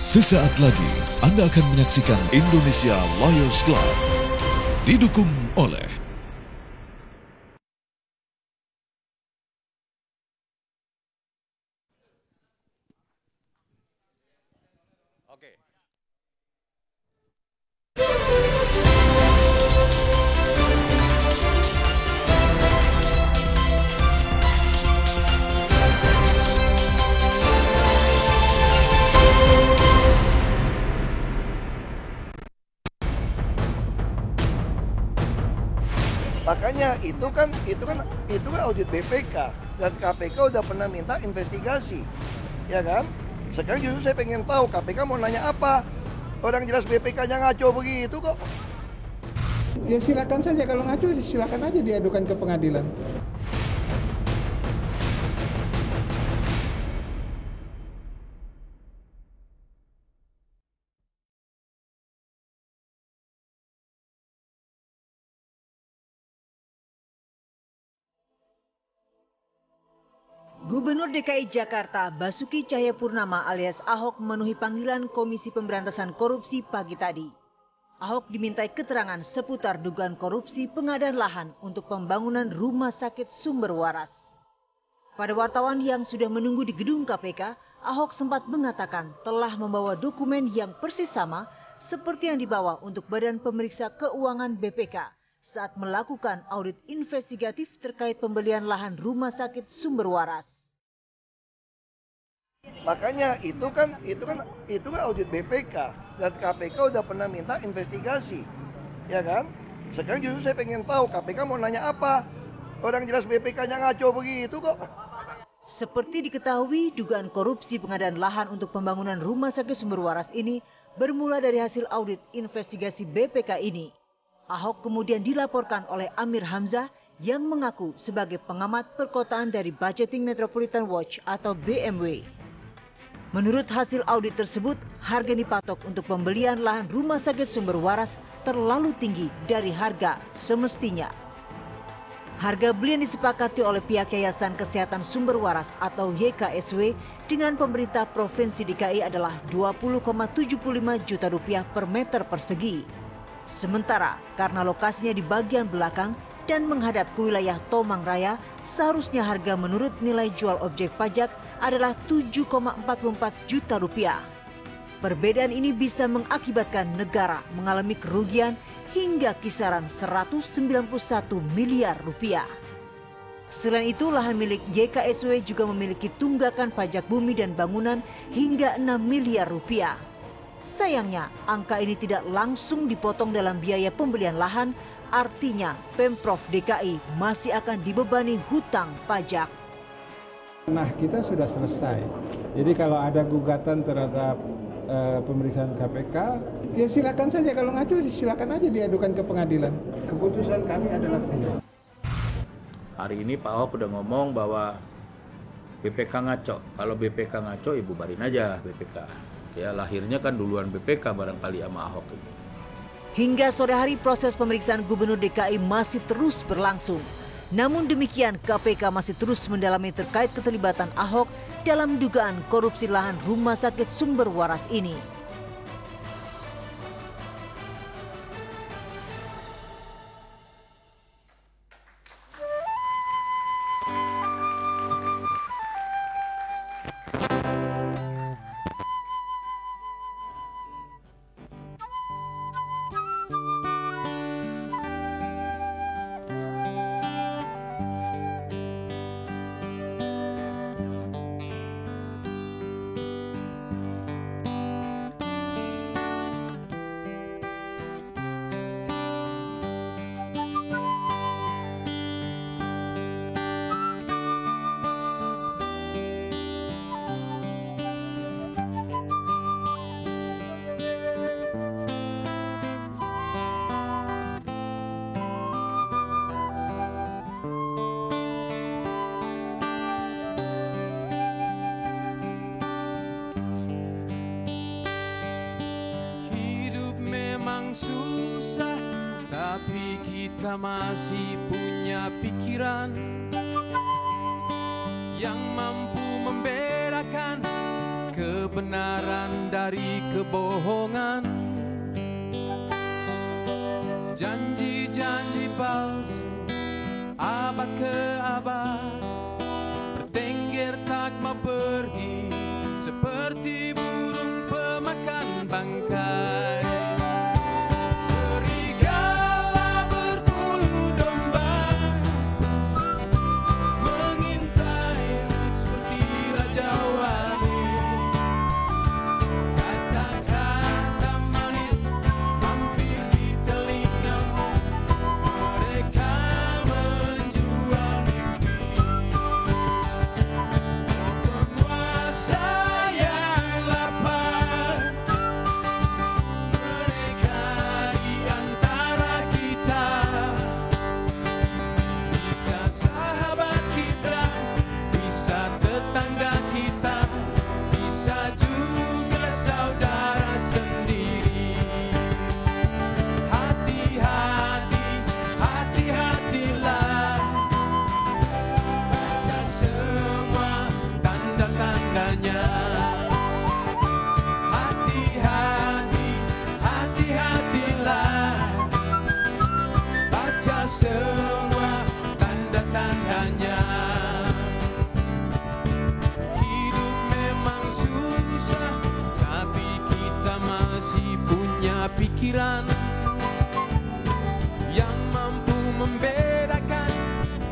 Sesaat lagi Anda akan menyaksikan Indonesia Lions Club didukung oleh Makanya itu kan audit BPK dan KPK udah pernah minta investigasi, ya kan? Sekarang justru saya pengen tahu KPK mau nanya apa? Orang jelas BPK-nya ngaco begitu kok. Ya silakan saja, kalau ngaco silakan aja diadukan ke pengadilan. Gubernur DKI Jakarta Basuki Cahayapurnama alias Ahok memenuhi panggilan Komisi Pemberantasan Korupsi pagi tadi. Ahok dimintai keterangan seputar dugaan korupsi pengadaan lahan untuk pembangunan rumah sakit sumber waras. Pada wartawan yang sudah menunggu di gedung KPK, Ahok sempat mengatakan telah membawa dokumen yang persis sama seperti yang dibawa untuk Badan Pemeriksa Keuangan BPK saat melakukan audit investigatif terkait pembelian lahan rumah sakit sumber waras. Makanya itu kan audit BPK dan KPK udah pernah minta investigasi, ya kan? Sekarang justru saya pengen tahu KPK mau nanya apa? Orang jelas BPK-nya ngaco begitu kok. Seperti diketahui, dugaan korupsi pengadaan lahan untuk pembangunan rumah sakit sumber waras ini bermula dari hasil audit investigasi BPK ini. Ahok kemudian dilaporkan oleh Amir Hamzah yang mengaku sebagai pengamat perkotaan dari Budgeting Metropolitan Watch atau BMW. Menurut hasil audit tersebut, harga dipatok untuk pembelian lahan rumah sakit sumber waras terlalu tinggi dari harga semestinya. Harga beli yang disepakati oleh pihak Yayasan Kesehatan Sumber Waras atau YKSW dengan pemerintah Provinsi DKI adalah Rp20,75 juta per meter persegi. Sementara karena lokasinya di bagian belakang dan menghadap ke wilayah Tomang Raya, seharusnya harga menurut nilai jual objek pajak adalah Rp7,44 juta. Perbedaan ini bisa mengakibatkan negara mengalami kerugian hingga kisaran Rp191 miliar. Selain itu, lahan milik YKSW juga memiliki tunggakan pajak bumi dan bangunan hingga Rp6 miliar. Sayangnya, angka ini tidak langsung dipotong dalam biaya pembelian lahan, artinya Pemprov DKI masih akan dibebani hutang pajak. Nah, kita sudah selesai. Jadi kalau ada gugatan terhadap pemeriksaan KPK, ya silakan saja, kalau ngaco silakan aja diadukan ke pengadilan. Keputusan kami adalah final. Hari ini Pak Ahok udah ngomong bahwa BPK ngaco. Kalau BPK ngaco, ibu barin aja BPK. Ya, lahirnya kan duluan BPK barangkali sama Ahok ini. Hingga sore hari proses pemeriksaan Gubernur DKI masih terus berlangsung. Namun demikian, KPK masih terus mendalami terkait keterlibatan Ahok dalam dugaan korupsi lahan rumah sakit sumber waras ini. Susah, tapi kita masih punya pikiran yang mampu membedakan kebenaran dari kebohongan, janji-janji palsu abad ke abad, bertengger tak mau pergi seperti burung pemakan bangkai. Serigala berbulu domba mengintai seperti raja wali. Kata-kata manis hampir di telingamu, mereka menjual mimpi. Penguasa yang lapar, mereka di antara kita, bisa sahabat kita, bisa tetangga kita, bisa juga saudara sendiri. Hati-hati, hati-hatilah, baca semua tanda-tandanya. Hati-hati, hati-hatilah, baca semua tanda-tandanya. Hidup memang susah, tapi kita masih punya pikiran yang mampu membedakan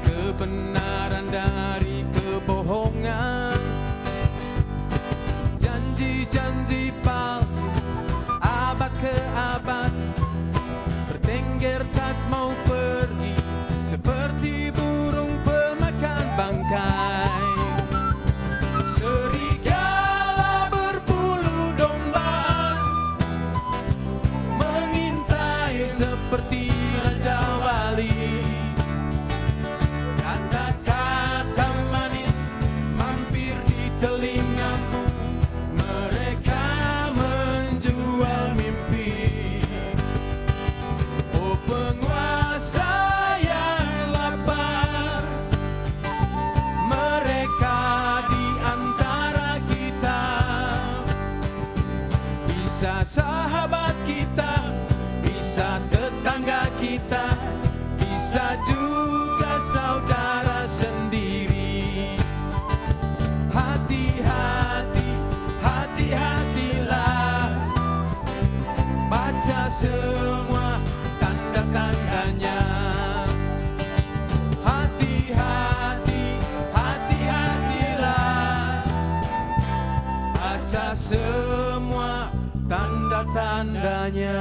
kebenaran dari kebohongan. Janji-janji palsu abad ke abad, bertengger tak mau pergi seperti burung pemakan bangkai. Serigala berbulu domba mengintai seperti raja wali. Kata-kata manis mampir di telingamu, mereka menjual mimpi. Oh penguasa yang lapar, mereka di antara kita, bisa sahabat kita, bisa tetangga kita, bisa juga saudara sendiri. Hati-hati, hati-hatilah, baca semua tanda-tandanya. Hati-hati, hati-hatilah, baca semua tanda-tandanya.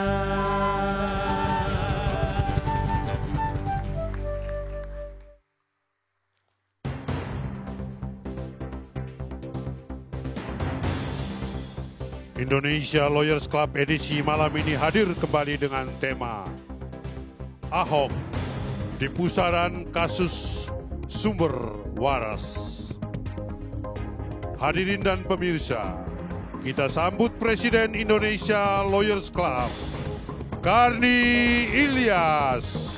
Indonesia Lawyers Club edisi malam ini hadir kembali dengan tema Ahok di pusaran kasus sumber waras. Hadirin dan pemirsa, kita sambut Presiden Indonesia Lawyers Club, Karni Ilyas.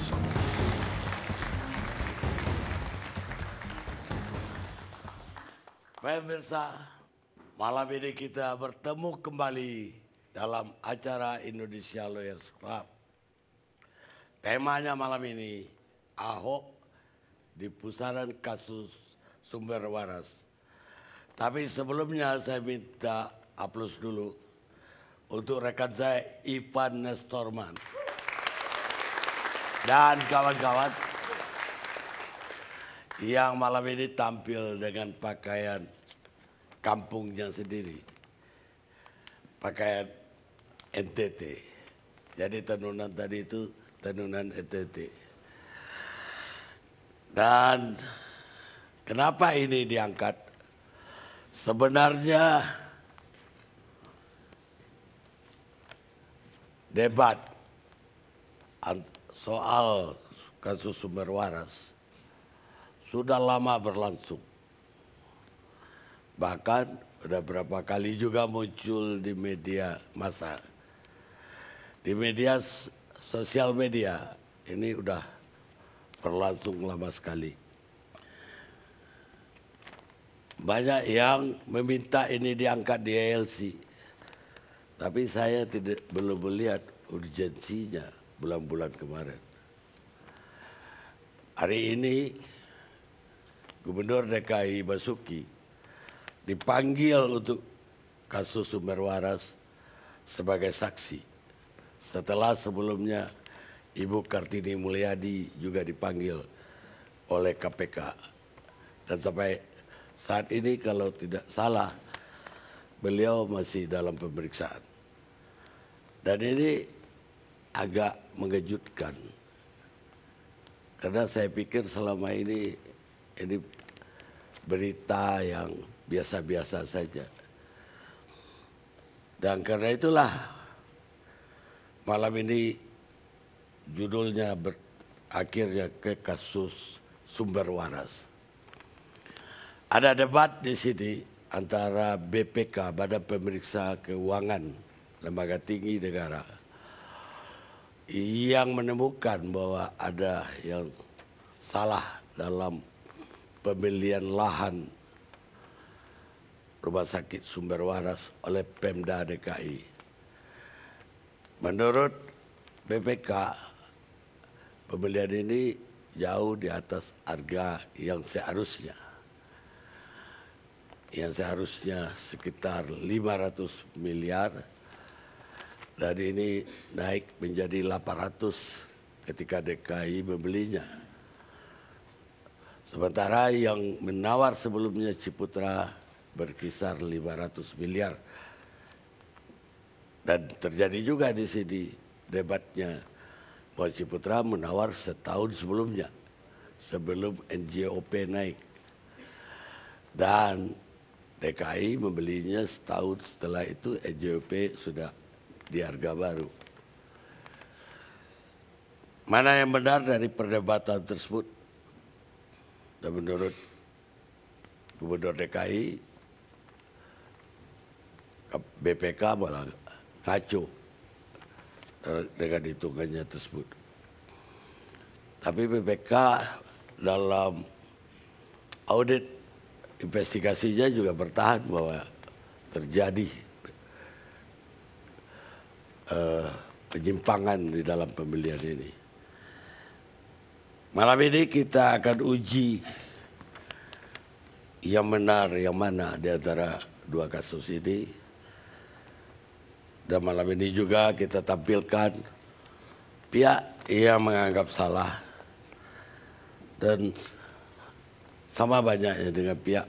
Pemirsa, malam ini kita bertemu kembali dalam acara Indonesia Lawyers Club. Temanya malam ini, Ahok di pusaran kasus sumber waras. Tapi sebelumnya saya minta aplaus dulu untuk rekan saya Ivan Nestorman. Dan kawan-kawan yang malam ini tampil dengan pakaian kampungnya sendiri, pakaian NTT. Jadi tenunan tadi itu tenunan NTT. Dan kenapa ini diangkat? Sebenarnya debat soal kasus sumber waras sudah lama berlangsung. Bahkan udah berapa kali juga muncul di media massa. Di media sosial media ini udah berlangsung lama sekali. banyak yang meminta ini diangkat di ALC. Tapi saya belum melihat urgensinya bulan-bulan kemarin. Hari ini Gubernur DKI Basuki dipanggil untuk kasus sumber waras sebagai saksi. Setelah sebelumnya Ibu Kartini Mulyadi juga dipanggil oleh KPK. Dan sampai saat ini kalau tidak salah beliau masih dalam pemeriksaan. Dan ini agak mengejutkan. Karena saya pikir selama ini berita yang biasa-biasa saja. Dan karena itulah malam ini judulnya akhirnya ke kasus sumber waras. Ada debat di sini antara BPK, Badan Pemeriksa Keuangan, Lembaga Tinggi Negara, yang menemukan bahwa ada yang salah dalam pembelian lahan rumah sakit sumber waras oleh Pemda DKI. Menurut BPK, pembelian ini jauh di atas harga yang seharusnya. Yang seharusnya sekitar 500 miliar dan ini naik menjadi 800 ketika DKI membelinya. Sementara yang menawar sebelumnya Ciputra berkisar 500 miliar. Dan terjadi juga di sini debatnya bahwa Ciputra menawar setahun sebelumnya, sebelum NJOP naik. Dan DKI membelinya setahun setelah itu NJOP sudah di harga baru. Mana yang benar dari perdebatan tersebut? Dan menurut Gubernur DKI, BPK malah ngaco dengan hitungannya tersebut. Tapi BPK dalam audit investigasinya juga bertahan bahwa terjadi penyimpangan di dalam pembelian ini. Malam ini kita akan uji yang benar yang mana di antara dua kasus ini. Dan malam ini juga kita tampilkan pihak yang menganggap salah dan sama banyaknya dengan pihak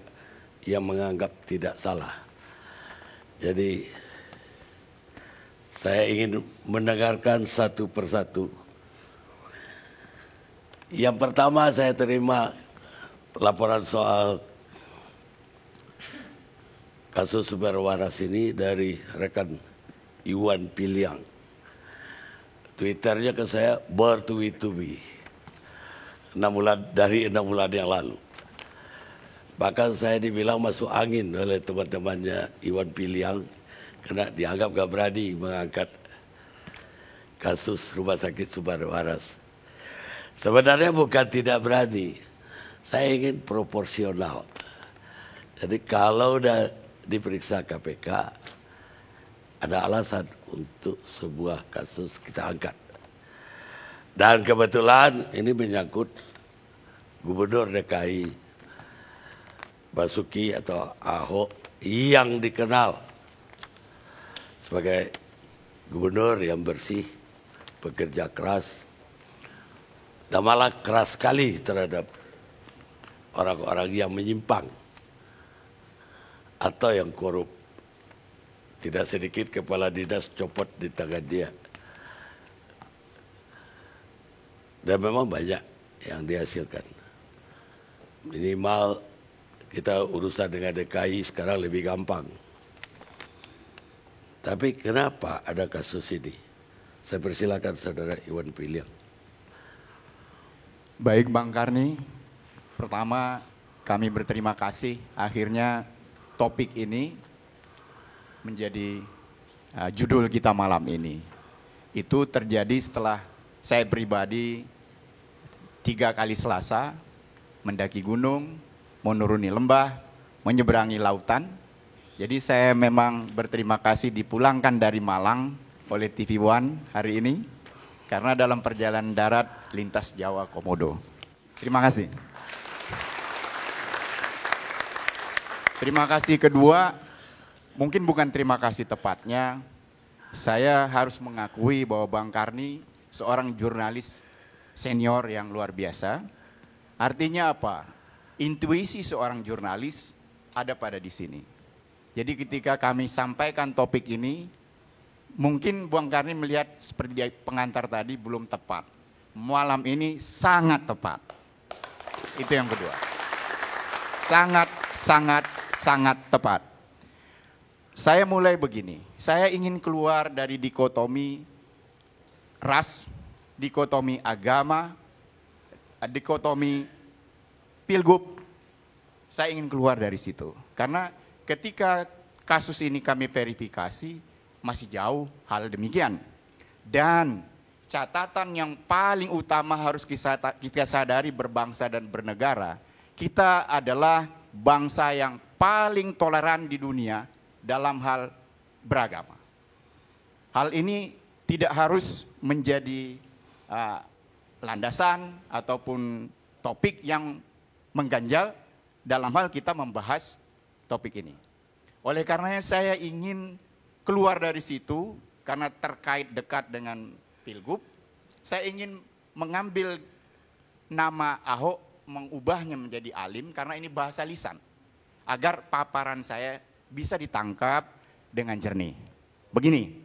yang menganggap tidak salah. Jadi saya ingin mendengarkan satu persatu. Yang pertama saya terima laporan soal kasus sumber waras ini dari rekan Iwan Piliang. Twitternya ke saya bertubi-tubi dari 6 bulan yang lalu. Bahkan saya dibilang masuk angin oleh teman-temannya Iwan Piliang karena dianggap gak berani mengangkat kasus rumah sakit sumber waras. Sebenarnya bukan tidak berani, saya ingin proporsional. Jadi kalau udah diperiksa KPK, ada alasan untuk sebuah kasus kita angkat. Dan kebetulan ini menyangkut Gubernur DKI Basuki atau Ahok yang dikenal sebagai gubernur yang bersih, pekerja keras, dan malah keras sekali terhadap orang-orang yang menyimpang atau yang korup. Tidak sedikit kepala dinas copot di tangan dia. Dan memang banyak yang dihasilkan. Minimal kita urusan dengan DKI sekarang lebih gampang. Tapi kenapa ada kasus ini? Saya persilakan Saudara Iwan Piliang. Baik Bang Karni, pertama kami berterima kasih akhirnya topik ini menjadi judul kita malam ini. Itu terjadi setelah saya pribadi 3 kali Selasa mendaki gunung, menuruni lembah, menyeberangi lautan. Jadi saya memang berterima kasih dipulangkan dari Malang oleh TV One hari ini karena dalam perjalanan darat lintas Jawa Komodo. Terima kasih. Terima kasih kedua, mungkin bukan terima kasih tepatnya, saya harus mengakui bahwa Bang Karni seorang jurnalis senior yang luar biasa. Artinya apa? Intuisi seorang jurnalis ada pada di sini. Jadi ketika kami sampaikan topik ini, mungkin Bang Karni melihat seperti di pengantar tadi belum tepat. Malam ini sangat tepat. Itu yang kedua. Sangat tepat. Saya mulai begini, saya ingin keluar dari dikotomi ras, dikotomi agama, dikotomi pilgub. Saya ingin keluar dari situ. Karena ketika kasus ini kami verifikasi, masih jauh hal demikian. Dan catatan yang paling utama harus kita sadari berbangsa dan bernegara, kita adalah bangsa yang paling toleran di dunia dalam hal beragama. Hal ini tidak harus menjadi landasan ataupun topik yang mengganjal dalam hal kita membahas topik ini. Oleh karenanya saya ingin keluar dari situ karena terkait dekat dengan pilgub. Saya ingin mengambil nama Ahok, mengubahnya menjadi Alim karena ini bahasa lisan. Agar paparan saya bisa ditangkap dengan jernih. Begini,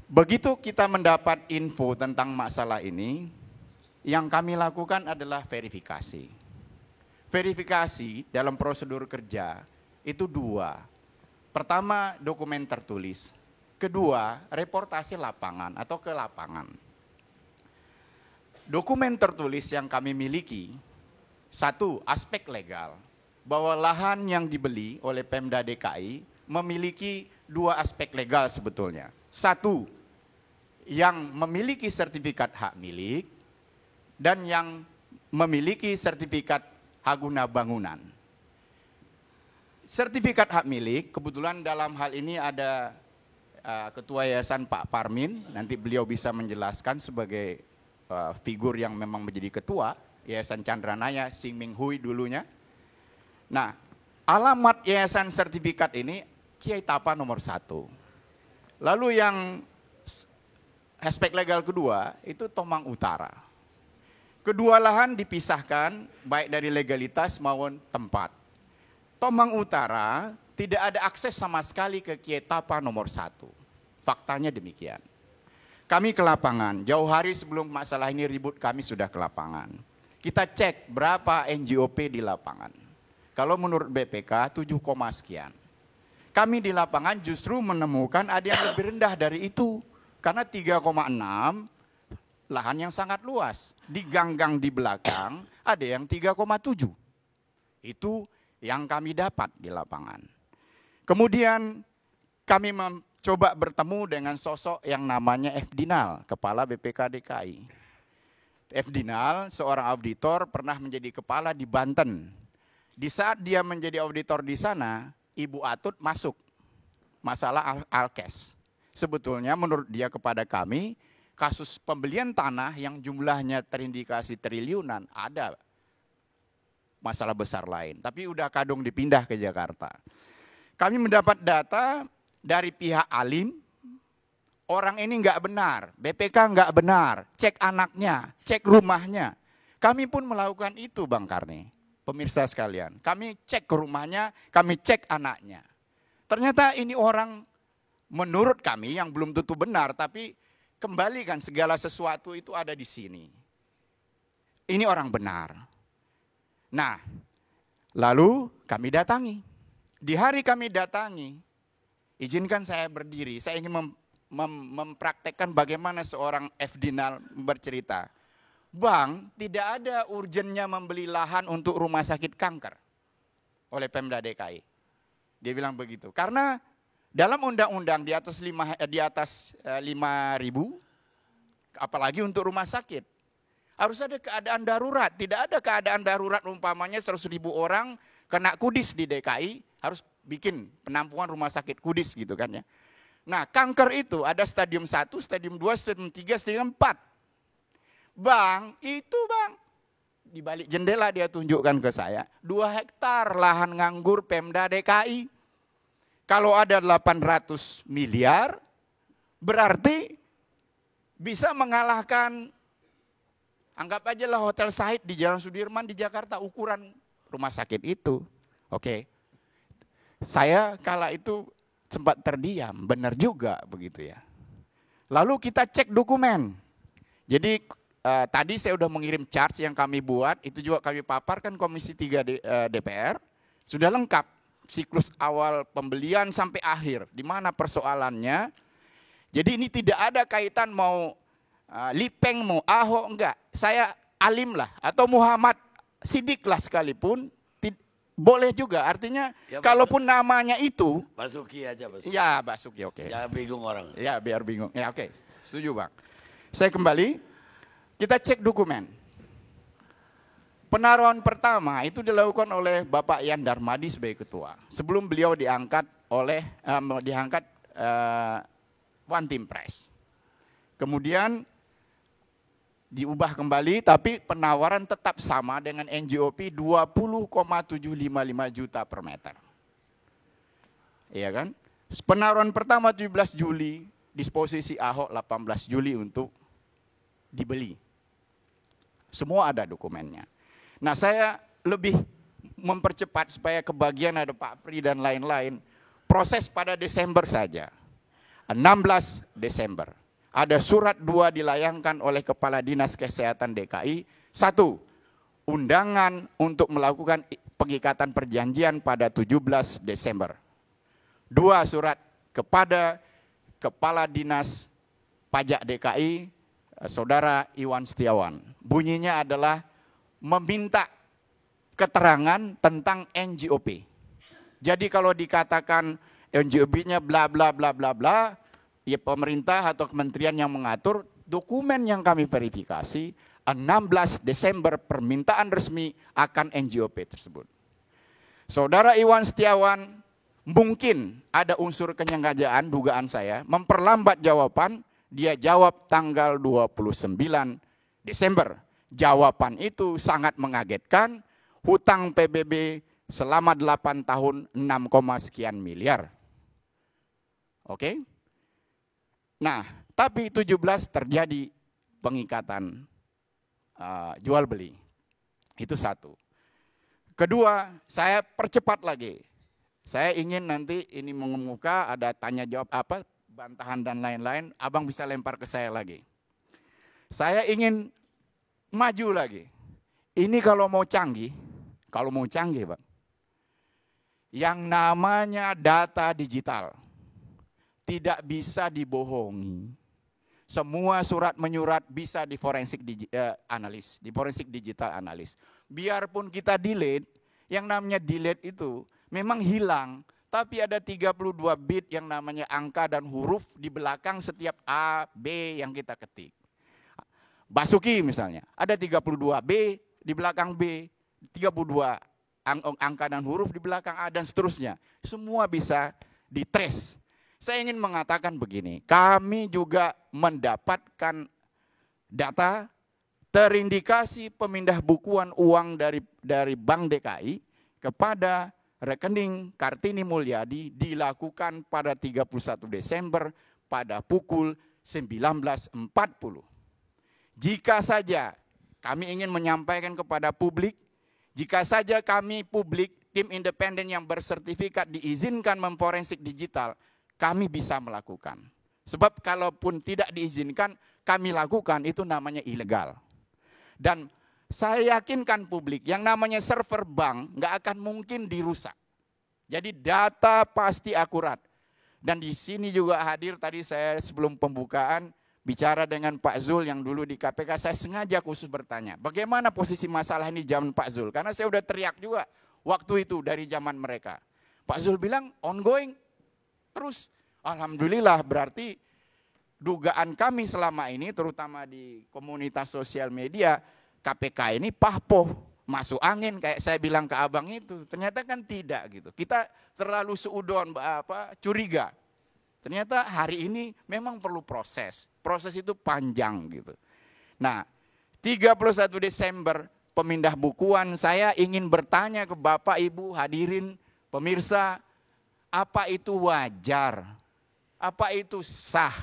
begitu kita mendapat info tentang masalah ini, yang kami lakukan adalah verifikasi. Verifikasi dalam prosedur kerja itu dua. Pertama, dokumen tertulis. Kedua, reportase lapangan atau ke lapangan. Dokumen tertulis yang kami miliki, satu, aspek legal. Bahwa lahan yang dibeli oleh Pemda DKI memiliki dua aspek legal sebetulnya. Satu, yang memiliki sertifikat hak milik dan yang memiliki sertifikat hak guna bangunan. Sertifikat hak milik, kebetulan dalam hal ini ada Ketua Yayasan Pak Parmin, nanti beliau bisa menjelaskan sebagai figur yang memang menjadi ketua Yayasan Chandranaya, Sing Ming Hui dulunya. Nah, alamat yayasan sertifikat ini Kiai Tapa nomor 1. Lalu yang aspek legal kedua itu Tomang Utara. Kedua lahan dipisahkan baik dari legalitas maupun tempat. Tomang Utara tidak ada akses sama sekali ke Kiai Tapa nomor 1. Faktanya demikian. Kami ke lapangan, jauh hari sebelum masalah ini ribut kami sudah ke lapangan. Kita cek berapa NJOP di lapangan. Kalau menurut BPK 7, sekian. Kami di lapangan justru menemukan ada yang lebih rendah dari itu. Karena 3,6 lahan yang sangat luas. Di gang-gang di belakang ada yang 3,7. Itu yang kami dapat di lapangan. Kemudian kami mencoba bertemu dengan sosok yang namanya F. Dinal, Kepala BPK DKI. F. Dinal seorang auditor pernah menjadi kepala di Banten. Di saat dia menjadi auditor di sana, Ibu Atut masuk masalah Alkes. Sebetulnya menurut dia kepada kami, kasus pembelian tanah yang jumlahnya terindikasi triliunan ada masalah besar lain. Tapi udah kadung dipindah ke Jakarta. Kami mendapat data dari pihak Alim, orang ini nggak benar, BPK nggak benar, cek anaknya, cek rumahnya. Kami pun melakukan itu Bang Karni. Pemirsa sekalian, kami cek ke rumahnya, kami cek anaknya. Ternyata ini orang menurut kami yang belum tentu benar, tapi kembalikan segala sesuatu itu ada di sini. Ini orang benar. Nah, lalu kami datangi. Di hari kami datangi, izinkan saya berdiri, saya ingin mempraktekkan bagaimana seorang F. Dinal bercerita. Bang, tidak ada urgennya membeli lahan untuk rumah sakit kanker oleh Pemda DKI. Dia bilang begitu. Karena dalam undang-undang di atas 5.000, apalagi untuk rumah sakit. Harus ada keadaan darurat. Tidak ada keadaan darurat umpamanya 100.000 orang kena kudis di DKI, harus bikin penampungan rumah sakit kudis gitu kan ya. Nah, kanker itu ada stadium 1, stadium 2, stadium 3, stadium 4. Bang, itu bang, di balik jendela dia tunjukkan ke saya, 2 hektar lahan nganggur Pemda DKI. Kalau ada 800 miliar, berarti bisa mengalahkan, anggap aja lah Hotel Said di Jalan Sudirman di Jakarta, ukuran rumah sakit itu. Oke. Saya kala itu sempat terdiam, benar juga begitu ya. Lalu kita cek dokumen. Jadi tadi saya sudah mengirim charts yang kami buat, itu juga kami paparkan Komisi 3 DPR, sudah lengkap siklus awal pembelian sampai akhir, di mana persoalannya. Jadi ini tidak ada kaitan mau Lipeng, mau Ahok, enggak. Saya Alim lah, atau Muhammad Siddiq lah sekalipun, boleh juga. Artinya ya, kalaupun namanya itu Basuki aja, Basuki. Ya, Basuki, oke. Ya bingung orang. Ya, biar bingung. Ya, oke. Setuju, Bang. Saya kembali, kita cek dokumen. Penaruhan pertama itu dilakukan oleh Bapak Ian Darmadi sebagai ketua. Sebelum beliau diangkat oleh One Team Press. Kemudian diubah kembali, tapi penawaran tetap sama dengan NJOP 20,755 juta per meter. Iya kan? Penawaran pertama 17 Juli, disposisi Ahok 18 Juli untuk dibeli. Semua ada dokumennya. Nah, saya lebih mempercepat supaya kebagian ada Pak Pri dan lain-lain. Proses pada Desember saja. 16 Desember. Ada surat 2 dilayangkan oleh Kepala Dinas Kesehatan DKI. 1. Undangan untuk melakukan pengikatan perjanjian pada 17 Desember. 2. Surat kepada Kepala Dinas Pajak DKI, Saudara Iwan Setiawan. Bunyinya adalah meminta keterangan tentang NJOP. Jadi kalau dikatakan NJOP-nya bla bla bla bla bla, ya pemerintah atau kementerian yang mengatur, dokumen yang kami verifikasi 16 Desember permintaan resmi akan NJOP tersebut. Saudara Iwan Setiawan mungkin ada unsur kenyengajaan, dugaan saya, memperlambat jawaban, dia jawab tanggal 29 Desember. Jawaban itu sangat mengagetkan, hutang PBB selama 8 tahun 6, sekian miliar. Oke? Nah, tapi 17 terjadi pengikatan jual beli. Itu satu. Kedua, saya percepat lagi. Saya ingin nanti ini mengemuka, ada tanya jawab apa, bantahan dan lain-lain, abang bisa lempar ke saya lagi. Saya ingin maju lagi. Ini kalau mau canggih Bang, yang namanya data digital tidak bisa dibohongi. Semua surat menyurat bisa di forensik analis, di forensik digital analis. Biarpun kita delete, yang namanya delete itu memang hilang, tapi ada 32 bit yang namanya angka dan huruf di belakang setiap A, B yang kita ketik. Basuki misalnya, ada 32 B di belakang B, 32 angka dan huruf di belakang A dan seterusnya. Semua bisa di-trace. Saya ingin mengatakan begini, kami juga mendapatkan data terindikasi pemindah bukuan uang dari Bank DKI kepada rekening Kartini Mulyadi dilakukan pada 31 Desember pada pukul 19.40. Jika saja kami ingin menyampaikan kepada publik, jika saja kami publik, tim independen yang bersertifikat diizinkan memforensik digital, kami bisa melakukan. Sebab kalaupun tidak diizinkan, kami lakukan, itu namanya ilegal. Dan saya yakinkan publik, yang namanya server bank nggak akan mungkin dirusak. Jadi data pasti akurat. Dan di sini juga hadir tadi saya sebelum pembukaan, bicara dengan Pak Zul yang dulu di KPK, saya sengaja khusus bertanya, bagaimana posisi masalah ini zaman Pak Zul? Karena saya udah teriak juga waktu itu dari zaman mereka. Pak Zul bilang ongoing, terus alhamdulillah berarti dugaan kami selama ini terutama di komunitas sosial media, KPK ini pahpoh, masuk angin kayak saya bilang ke abang itu. Ternyata kan tidak gitu. Kita terlalu seudon curiga. Ternyata hari ini memang perlu proses. Proses itu panjang gitu. Nah, 31 Desember pemindah bukuan, saya ingin bertanya ke Bapak, Ibu, hadirin, pemirsa, apa itu wajar? Apa itu sah?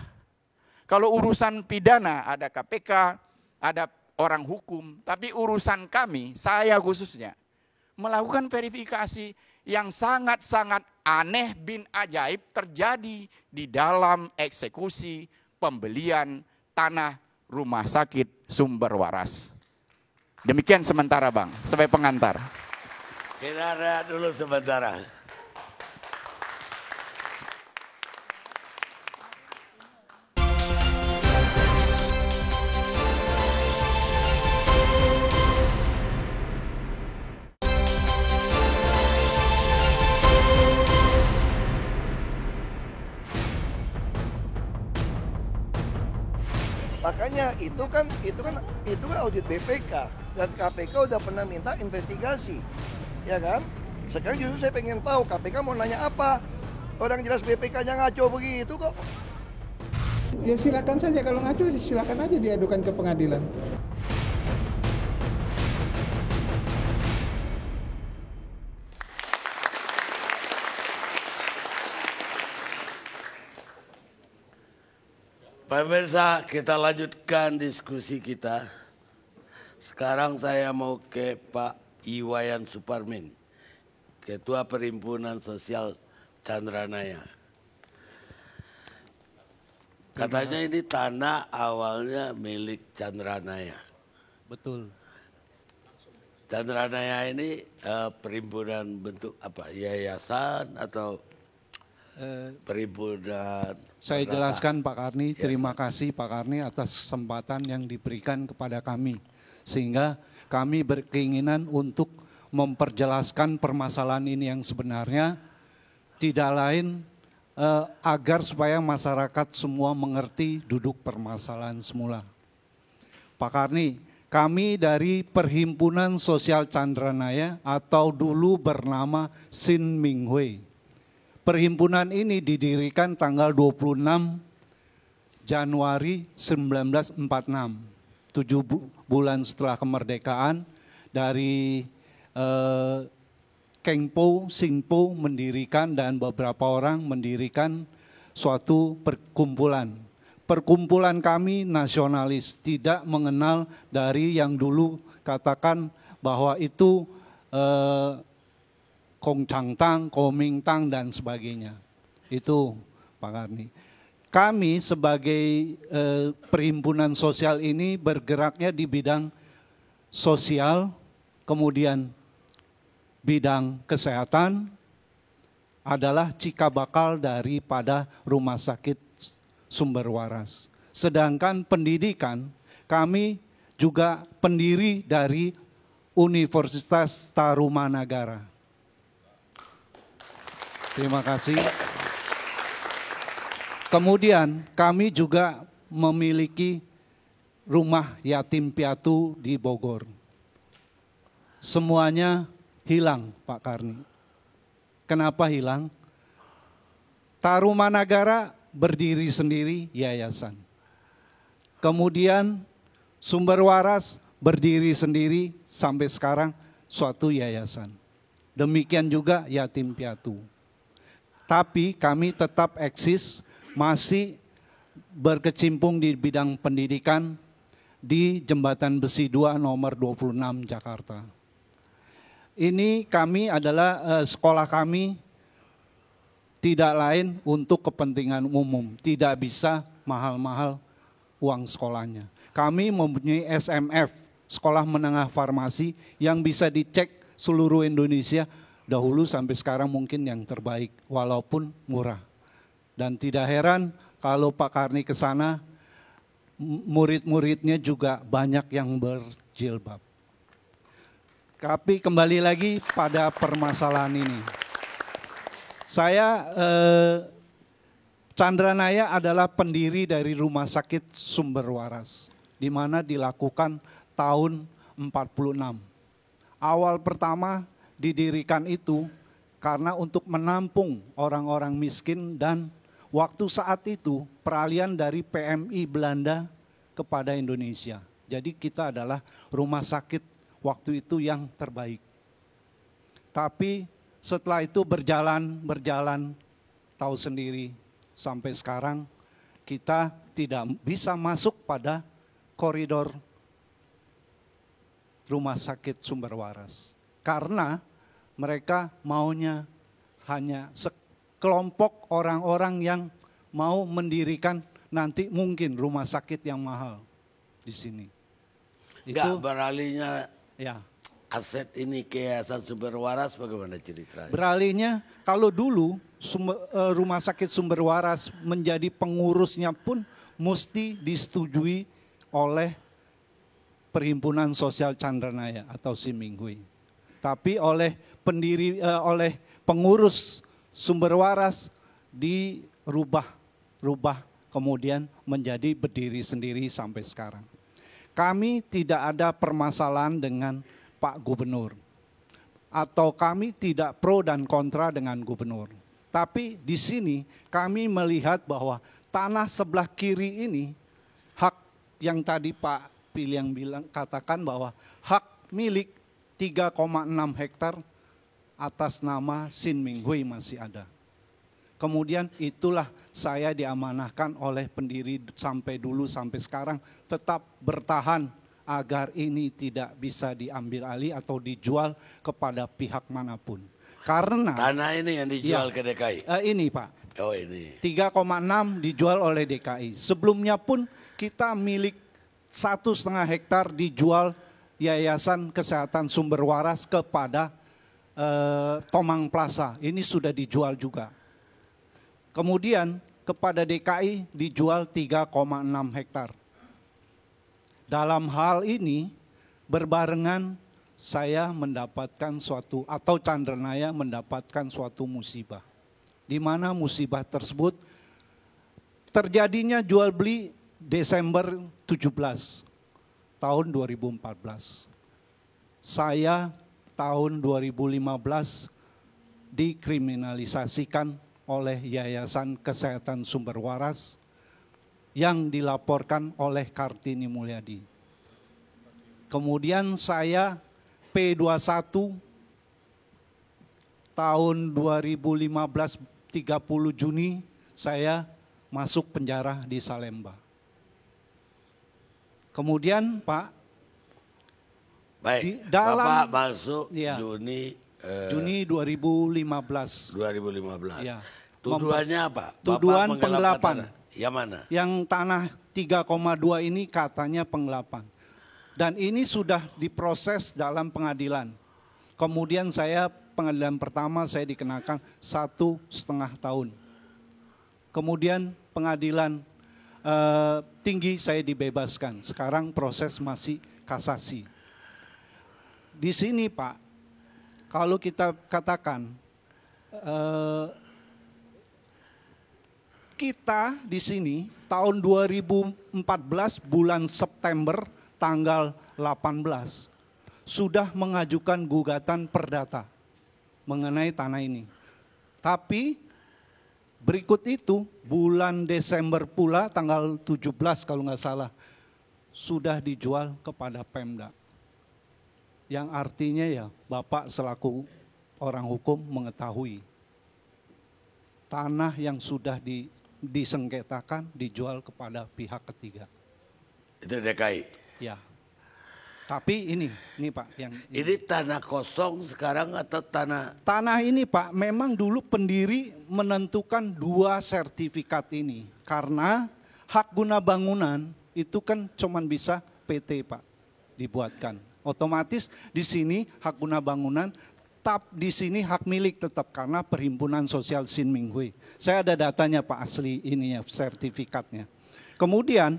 Kalau urusan pidana ada KPK, ada orang hukum, tapi urusan kami, saya khususnya, melakukan verifikasi yang sangat-sangat aneh bin ajaib terjadi di dalam eksekusi pembelian tanah rumah sakit Sumber Waras. Demikian sementara Bang, sebagai pengantar. Kita rehat dulu sementara. Makanya itu kan audit BPK dan KPK udah pernah minta investigasi, ya kan? Sekarang justru saya pengen tahu KPK mau nanya apa? Orang jelas BPK-nya ngaco begitu kok. Ya silakan saja, kalau ngaco silakan aja diadukan ke pengadilan. Pemirsa, kita lanjutkan diskusi kita. Sekarang saya mau ke Pak Iwayan Suparmin, Ketua Perhimpunan Sosial Chandranaya. Katanya ini tanah awalnya milik Chandranaya. Betul. Chandranaya ini perhimpunan bentuk apa? Yayasan atau perhimpunan? Saya jelaskan Pak Karni, terima kasih Pak Karni atas kesempatan yang diberikan kepada kami. Sehingga kami berkeinginan untuk memperjelaskan permasalahan ini yang sebenarnya, tidak lain agar supaya masyarakat semua mengerti duduk permasalahan semula. Pak Karni, kami dari Perhimpunan Sosial Chandranaya atau dulu bernama Sin Ming Hui. Perhimpunan ini didirikan tanggal 26 Januari 1946, 7 bulan setelah kemerdekaan, dari Kengpo, Singpo mendirikan dan beberapa orang mendirikan suatu perkumpulan. Perkumpulan kami nasionalis, tidak mengenal dari yang dulu katakan bahwa itu Kong Chang Tang, Koming Tang dan sebagainya. Itu Pak Karni. Kami sebagai perhimpunan sosial ini bergeraknya di bidang sosial, kemudian bidang kesehatan adalah cikal bakal daripada rumah sakit Sumber Waras. Sedangkan pendidikan kami juga pendiri dari Universitas Tarumanagara. Terima kasih. Kemudian kami juga memiliki rumah yatim piatu di Bogor. Semuanya hilang Pak Karni. Kenapa hilang? Tarumanagara berdiri sendiri yayasan. Kemudian Sumber Waras berdiri sendiri sampai sekarang suatu yayasan. Demikian juga yatim piatu. Tapi kami tetap eksis, masih berkecimpung di bidang pendidikan di Jembatan Besi 2 nomor 26 Jakarta. Ini kami adalah sekolah kami tidak lain untuk kepentingan umum, tidak bisa mahal-mahal uang sekolahnya. Kami mempunyai SMF, Sekolah Menengah Farmasi, yang bisa dicek seluruh Indonesia. Dahulu sampai sekarang mungkin yang terbaik, walaupun murah. Dan tidak heran kalau Pak Karni ke sana, murid-muridnya juga banyak yang berjilbab. Tapi kembali lagi pada permasalahan ini. Saya Chandranaya adalah pendiri dari Rumah Sakit Sumber Waras, di mana dilakukan tahun 46. Awal pertama didirikan itu karena untuk menampung orang-orang miskin dan waktu saat itu peralihan dari PMI Belanda kepada Indonesia. Jadi kita adalah rumah sakit waktu itu yang terbaik. Tapi setelah itu berjalan, tahu sendiri sampai sekarang kita tidak bisa masuk pada koridor Rumah Sakit Sumber Waras. Karena mereka maunya hanya sekelompok orang-orang yang mau mendirikan nanti mungkin rumah sakit yang mahal di sini. Enggak, beralihnya ya. Aset ini ke Yayasan Sumber Waras bagaimana ceritanya? Beralihnya kalau dulu Rumah Sakit Sumber Waras menjadi pengurusnya pun mesti disetujui oleh Perhimpunan Sosial Chandranaya atau Siminghui. Tapi oleh pengurus Sumber Waras dirubah kemudian menjadi berdiri sendiri sampai sekarang. Kami tidak ada permasalahan dengan Pak Gubernur, atau kami tidak pro dan kontra dengan gubernur. Tapi di sini kami melihat bahwa tanah sebelah kiri ini hak yang tadi Pak Piliang katakan bahwa hak milik 3,6 hektar atas nama Sin Minghui masih ada. Kemudian itulah saya diamanahkan oleh pendiri sampai sekarang tetap bertahan agar ini tidak bisa diambil alih atau dijual kepada pihak manapun. Karena tanah ini yang dijual ke DKI? Ini Pak. Oh ini. 3,6 dijual oleh DKI. Sebelumnya pun kita milik 1,5 hektar dijual Yayasan Kesehatan Sumber Waras kepada Tomang Plaza. Ini sudah dijual juga. Kemudian kepada DKI dijual 3,6 hektar. Dalam hal ini berbarengan saya mendapatkan suatu atau Chandranaya mendapatkan suatu musibah. Di mana musibah tersebut terjadinya jual beli Desember 17 tahun 2014. Saya tahun 2015 dikriminalisasikan oleh Yayasan Kesehatan Sumber Waras yang dilaporkan oleh Kartini Mulyadi. Kemudian saya P21 tahun 2015 30 Juni saya masuk penjara di Salemba. Kemudian Pak, baik, dalam, Bapak masuk ya, Juni 2015. 2015. Ya. Tuduhannya apa? Tuduhan Bapak penggelapan. Yang mana? Yang tanah 3,2 ini katanya penggelapan. Dan ini sudah diproses dalam pengadilan. Kemudian pengadilan pertama saya dikenakan 1,5 tahun. Kemudian pengadilan tinggi saya dibebaskan. Sekarang proses masih kasasi. Di sini Pak, kalau kita katakan kita di sini tahun 2014 bulan September tanggal 18 sudah mengajukan gugatan perdata mengenai tanah ini. Tapi berikut itu bulan Desember pula tanggal 17 kalau nggak salah sudah dijual kepada Pemda. Yang artinya ya Bapak selaku orang hukum mengetahui tanah yang sudah disengketakan dijual kepada pihak ketiga. Itu DKI? Ya. Tapi ini Pak yang ini tanah kosong sekarang atau tanah? Tanah ini Pak memang dulu pendiri menentukan 2 sertifikat ini karena hak guna bangunan itu kan cuman bisa PT Pak dibuatkan. Otomatis di sini hak guna bangunan, di sini hak milik tetap karena Perhimpunan Sosial Sin Minghui. Saya ada datanya Pak asli ini ya sertifikatnya. Kemudian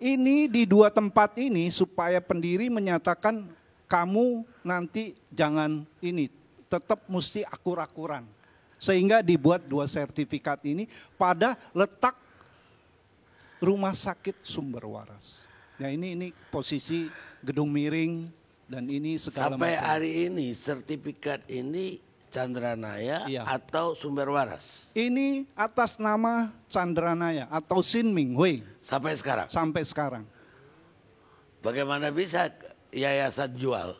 ini di 2 tempat ini supaya pendiri menyatakan kamu nanti jangan ini tetap mesti akur-akuran. Sehingga dibuat 2 sertifikat ini pada letak rumah sakit Sumber Waras. Ya ini posisi gedung miring dan ini segala Sampai macam. hari ini sertifikat ini Chandranaya atau Sumber Waras? Ini atas nama Chandranaya atau Sin Ming Hui. Sampai sekarang? Sampai sekarang. Bagaimana bisa yayasan jual?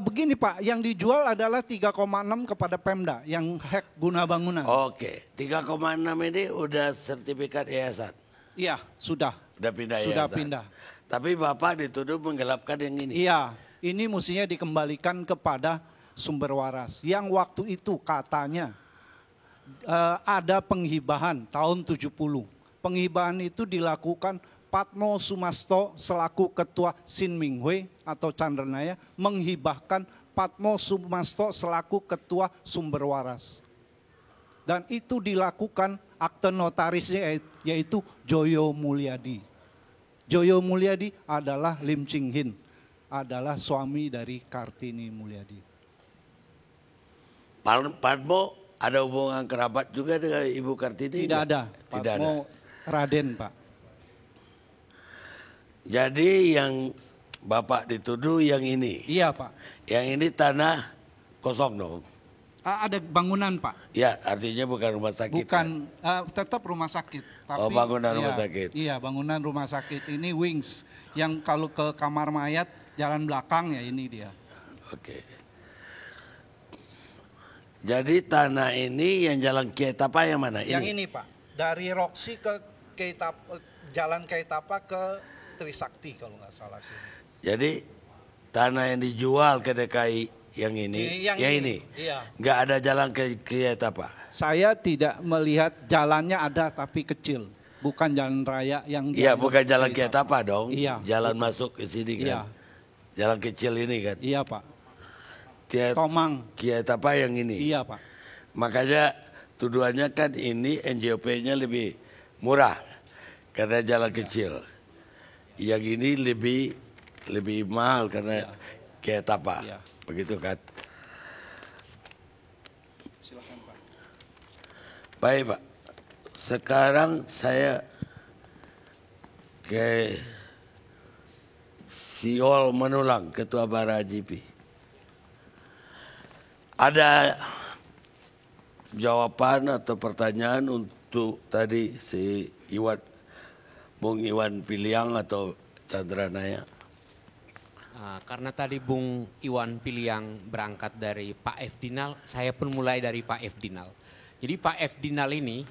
Begini Pak, yang dijual adalah 3,6 kepada Pemda yang hak guna bangunan. Oke, 3,6 ini udah sertifikat yayasan? Iya, sudah. Udah pindah Sudah yayasan? pindah. Tapi Bapak dituduh menggelapkan yang ini? Iya, ini mestinya dikembalikan kepada Sumber Waras. Yang waktu itu katanya ada penghibahan tahun 70. Penghibahan itu dilakukan Patmo Sumasto selaku ketua Sin Ming Hui atau Chandranaya menghibahkan Patmo Sumasto selaku ketua Sumber Waras. Dan itu dilakukan akte notarisnya yaitu Joyo Mulyadi. Joyo Mulyadi adalah Lim Ching Hin, adalah suami dari Kartini Mulyadi. Patmo ada hubungan kerabat juga dengan Ibu Kartini? Tidak ada, Tidak Patmo Raden Pak. Jadi yang Bapak dituduh yang ini? Iya Pak. Yang ini tanah kosong dong? Ada bangunan Pak. Ya artinya bukan rumah sakit? Bukan, tetap rumah sakit. Tapi, bangunan rumah sakit? Iya bangunan rumah sakit, ini wings. Yang kalau ke kamar mayat jalan belakang ya ini dia. Oke. Jadi tanah ini yang jalan Kietapa yang mana? Yang ini Pak, dari Roxy ke jalan Kietapa ke Trisakti kalau nggak salah sih. Jadi tanah yang dijual ke DKI yang ini, yang ini. Iya. Nggak ada jalan ke Kietapa? Saya tidak melihat jalannya ada tapi kecil, bukan jalan raya yang. Iya, bukan jalan Kietapa dong. Iya. Jalan masuk ke sini kan. Iya. Jalan kecil ini kan. Iya Pak. Tomang. Kietapa yang ini. Iya Pak. Makanya tuduhannya kan ini NJOP-nya lebih murah karena jalan kecil. Yang ini lebih mahal karena Kietapa. Iya. Begitu kan? Silakan Pak. Baik Pak. Sekarang saya ke Siol Menulang, Ketua Bara GP. Ada jawaban atau pertanyaan untuk tadi si Bung Iwan Piliang atau Chandranaya? Karena tadi Bung Iwan Piliang berangkat dari Pak F. Dinal, saya pun mulai dari Pak F. Dinal. Jadi Pak F. Dinal ini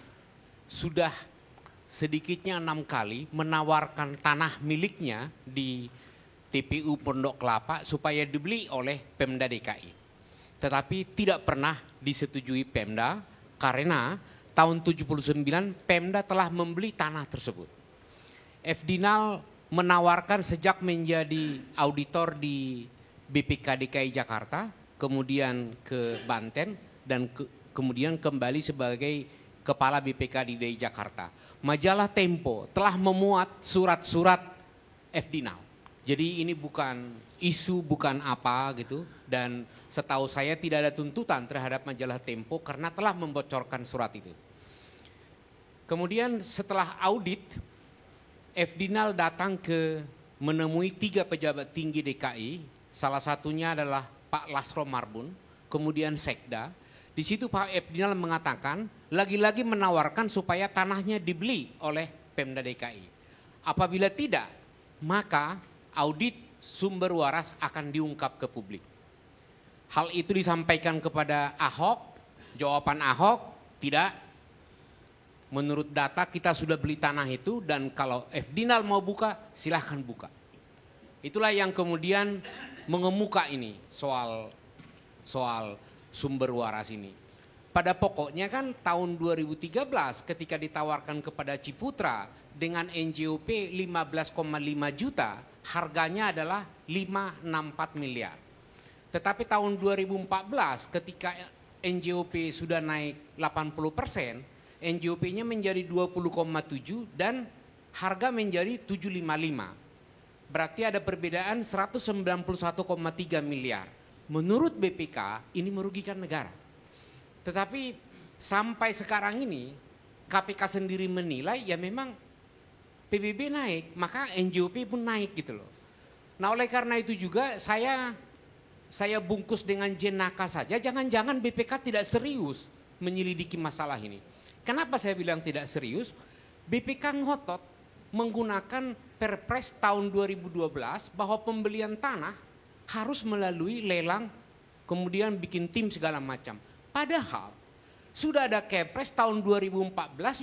sudah sedikitnya 6 kali menawarkan tanah miliknya di TPU Pondok Kelapa supaya dibeli oleh Pemda DKI. Tetapi tidak pernah disetujui Pemda karena tahun 79 Pemda telah membeli tanah tersebut. F. Dinal menawarkan sejak menjadi auditor di BPK DKI Jakarta, kemudian ke Banten, dan kemudian kembali sebagai Kepala BPK DKI Jakarta. Majalah Tempo telah memuat surat-surat F. Dinal. Jadi ini bukan isu, bukan apa gitu. Dan setahu saya tidak ada tuntutan terhadap majalah Tempo karena telah membocorkan surat itu. Kemudian setelah audit, F. Dinal datang menemui 3 pejabat tinggi DKI, salah satunya adalah Pak Lasro Marbun, kemudian Sekda. Di situ Pak F. Dinal mengatakan, lagi-lagi menawarkan supaya tanahnya dibeli oleh Pemda DKI. Apabila tidak, maka audit Sumber Waras akan diungkap ke publik. Hal itu disampaikan kepada Ahok, jawaban Ahok, tidak. Menurut data kita sudah beli tanah itu dan kalau F. Dinal mau buka silahkan buka. Itulah yang kemudian mengemuka ini soal Sumber Waras ini. Pada pokoknya kan tahun 2013 ketika ditawarkan kepada Ciputra dengan NJOP 15,5 juta harganya adalah 564 miliar. Tetapi tahun 2014 ketika NJOP sudah naik 80%, NJOP-nya menjadi 20,7 dan harga menjadi 755. Berarti ada perbedaan 191,3 miliar. Menurut BPK ini merugikan negara. Tetapi sampai sekarang ini KPK sendiri menilai ya memang PBB naik, maka NJOP pun naik gitu loh. Nah oleh karena itu juga saya bungkus dengan jenaka saja, jangan-jangan BPK tidak serius menyelidiki masalah ini. Kenapa saya bilang tidak serius? BPK ngotot menggunakan Perpres tahun 2012 bahwa pembelian tanah harus melalui lelang, kemudian bikin tim segala macam. Padahal sudah ada Kepres tahun 2014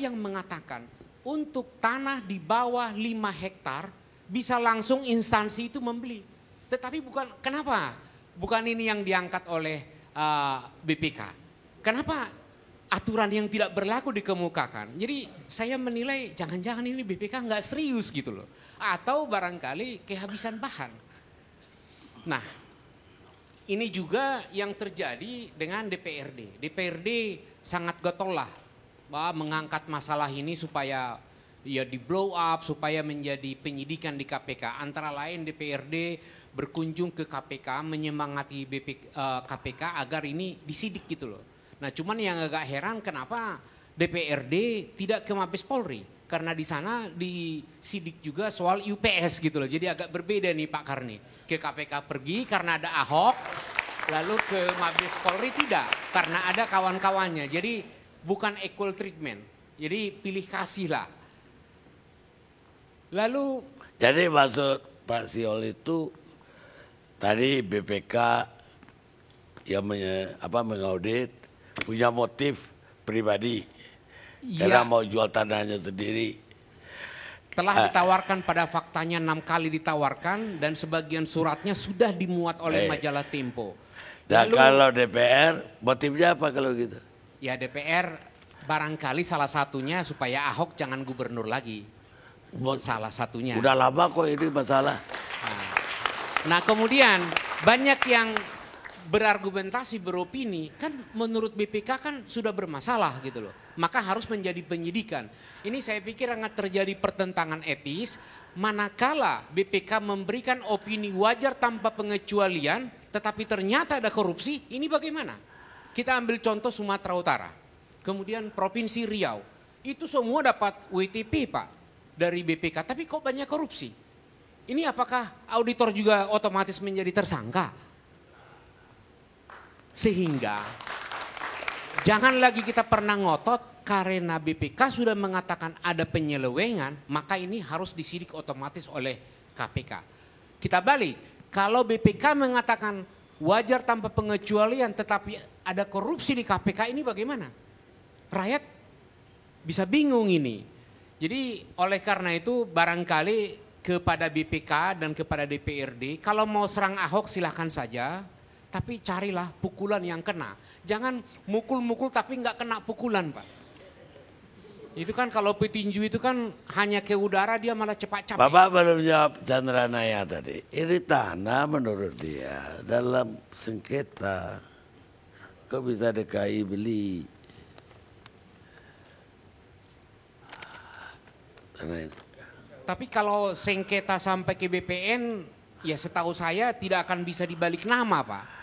yang mengatakan untuk tanah di bawah 5 hektar bisa langsung instansi itu membeli. Tetapi kenapa? Bukan ini yang diangkat oleh BPK. Kenapa aturan yang tidak berlaku dikemukakan? Jadi saya menilai jangan-jangan ini BPK nggak serius gitu loh. Atau barangkali kehabisan bahan. Nah ini juga yang terjadi dengan DPRD. DPRD sangat getol lah bahwa mengangkat masalah ini supaya ya di blow up, supaya menjadi penyidikan di KPK. Antara lain DPRD berkunjung ke KPK menyemangati KPK agar ini disidik gitu loh. Nah cuman yang agak heran kenapa DPRD tidak ke Mabes Polri. Karena di sana disidik juga soal UPS gitu loh. Jadi agak berbeda nih Pak Karni. Ke KPK pergi karena ada Ahok, lalu ke Mabes Polri tidak. Karena ada kawan-kawannya. Jadi bukan equal treatment. Jadi pilih kasih lah. Lalu. Jadi maksud Pak Siol itu tadi BPK yang mengaudit punya motif pribadi. Karena mau jual tanahnya sendiri. Telah ditawarkan pada faktanya 6 kali ditawarkan dan sebagian suratnya sudah dimuat oleh majalah Tempo. Dan kalau DPR motifnya apa kalau gitu? Ya DPR barangkali salah satunya supaya Ahok jangan gubernur lagi. Salah satunya. Udah lama kok ini masalah. Nah kemudian banyak yang berargumentasi, beropini, kan menurut BPK kan sudah bermasalah gitu loh. Maka harus menjadi penyidikan. Ini saya pikir sangat terjadi pertentangan etis, manakala BPK memberikan opini wajar tanpa pengecualian, tetapi ternyata ada korupsi, ini bagaimana? Kita ambil contoh Sumatera Utara, kemudian Provinsi Riau, itu semua dapat WTP Pak, dari BPK, tapi kok banyak korupsi? Ini apakah auditor juga otomatis menjadi tersangka? Sehingga jangan lagi kita pernah ngotot karena BPK sudah mengatakan ada penyelewengan, maka ini harus disidik otomatis oleh KPK. Kita balik, kalau BPK mengatakan wajar tanpa pengecualian tetapi ada korupsi di KPK, ini bagaimana? Rakyat bisa bingung ini. Jadi oleh karena itu barangkali kepada BPK dan kepada DPRD, kalau mau serang Ahok silahkan saja. Tapi carilah pukulan yang kena. Jangan mukul-mukul tapi nggak kena pukulan Pak. Itu kan kalau petinju itu kan hanya ke udara dia malah cepat-cepat. Bapak belum jawab Chandra Naya tadi. Ini tanah menurut dia dalam sengketa. Kok bisa DKI beli? Tapi kalau sengketa sampai ke BPN, ya setahu saya tidak akan bisa dibalik nama Pak.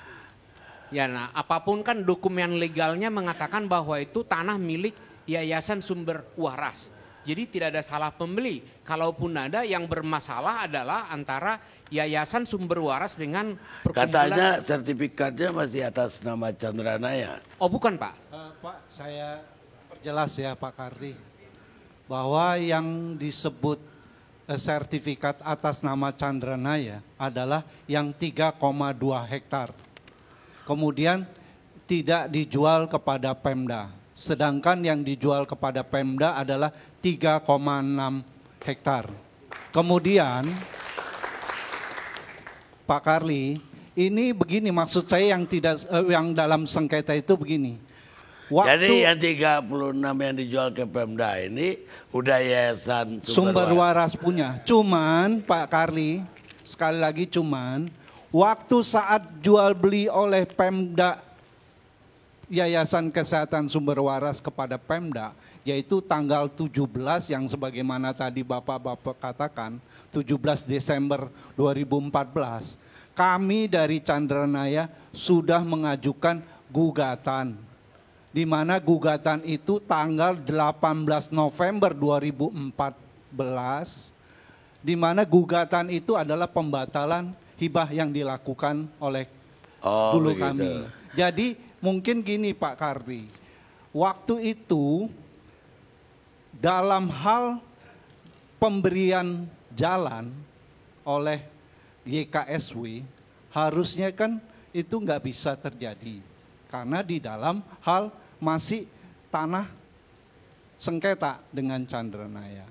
Ya, nah, apapun kan dokumen legalnya mengatakan bahwa itu tanah milik Yayasan Sumber Waras. Jadi tidak ada salah pembeli. Kalaupun ada yang bermasalah adalah antara Yayasan Sumber Waras dengan perkumpulan. Katanya sertifikatnya masih atas nama Chandra Naya. Oh bukan Pak? Pak saya perjelas ya Pak Kardi. Bahwa yang disebut sertifikat atas nama Chandra Naya adalah yang 3,2 hektar. Kemudian tidak dijual kepada Pemda. Sedangkan yang dijual kepada Pemda adalah 3,6 hektar. Kemudian Pak Karli, ini begini maksud saya yang dalam sengketa itu begini. Jadi yang 36 yang dijual ke Pemda ini udah Yayasan Sumber Waras punya. Cuman Pak Karli, sekali lagi cuman waktu saat jual beli oleh Pemda Yayasan Kesehatan Sumber Waras kepada Pemda, yaitu tanggal 17 yang sebagaimana tadi Bapak-Bapak katakan, 17 Desember 2014, kami dari Chandra Naya sudah mengajukan gugatan di mana gugatan itu tanggal 18 November 2014, di mana gugatan itu adalah pembatalan hibah yang dilakukan oleh dulu kami. Jadi mungkin gini Pak Kardi, waktu itu dalam hal pemberian jalan oleh YKSW harusnya kan itu nggak bisa terjadi karena di dalam hal masih tanah sengketa dengan Chandranaya.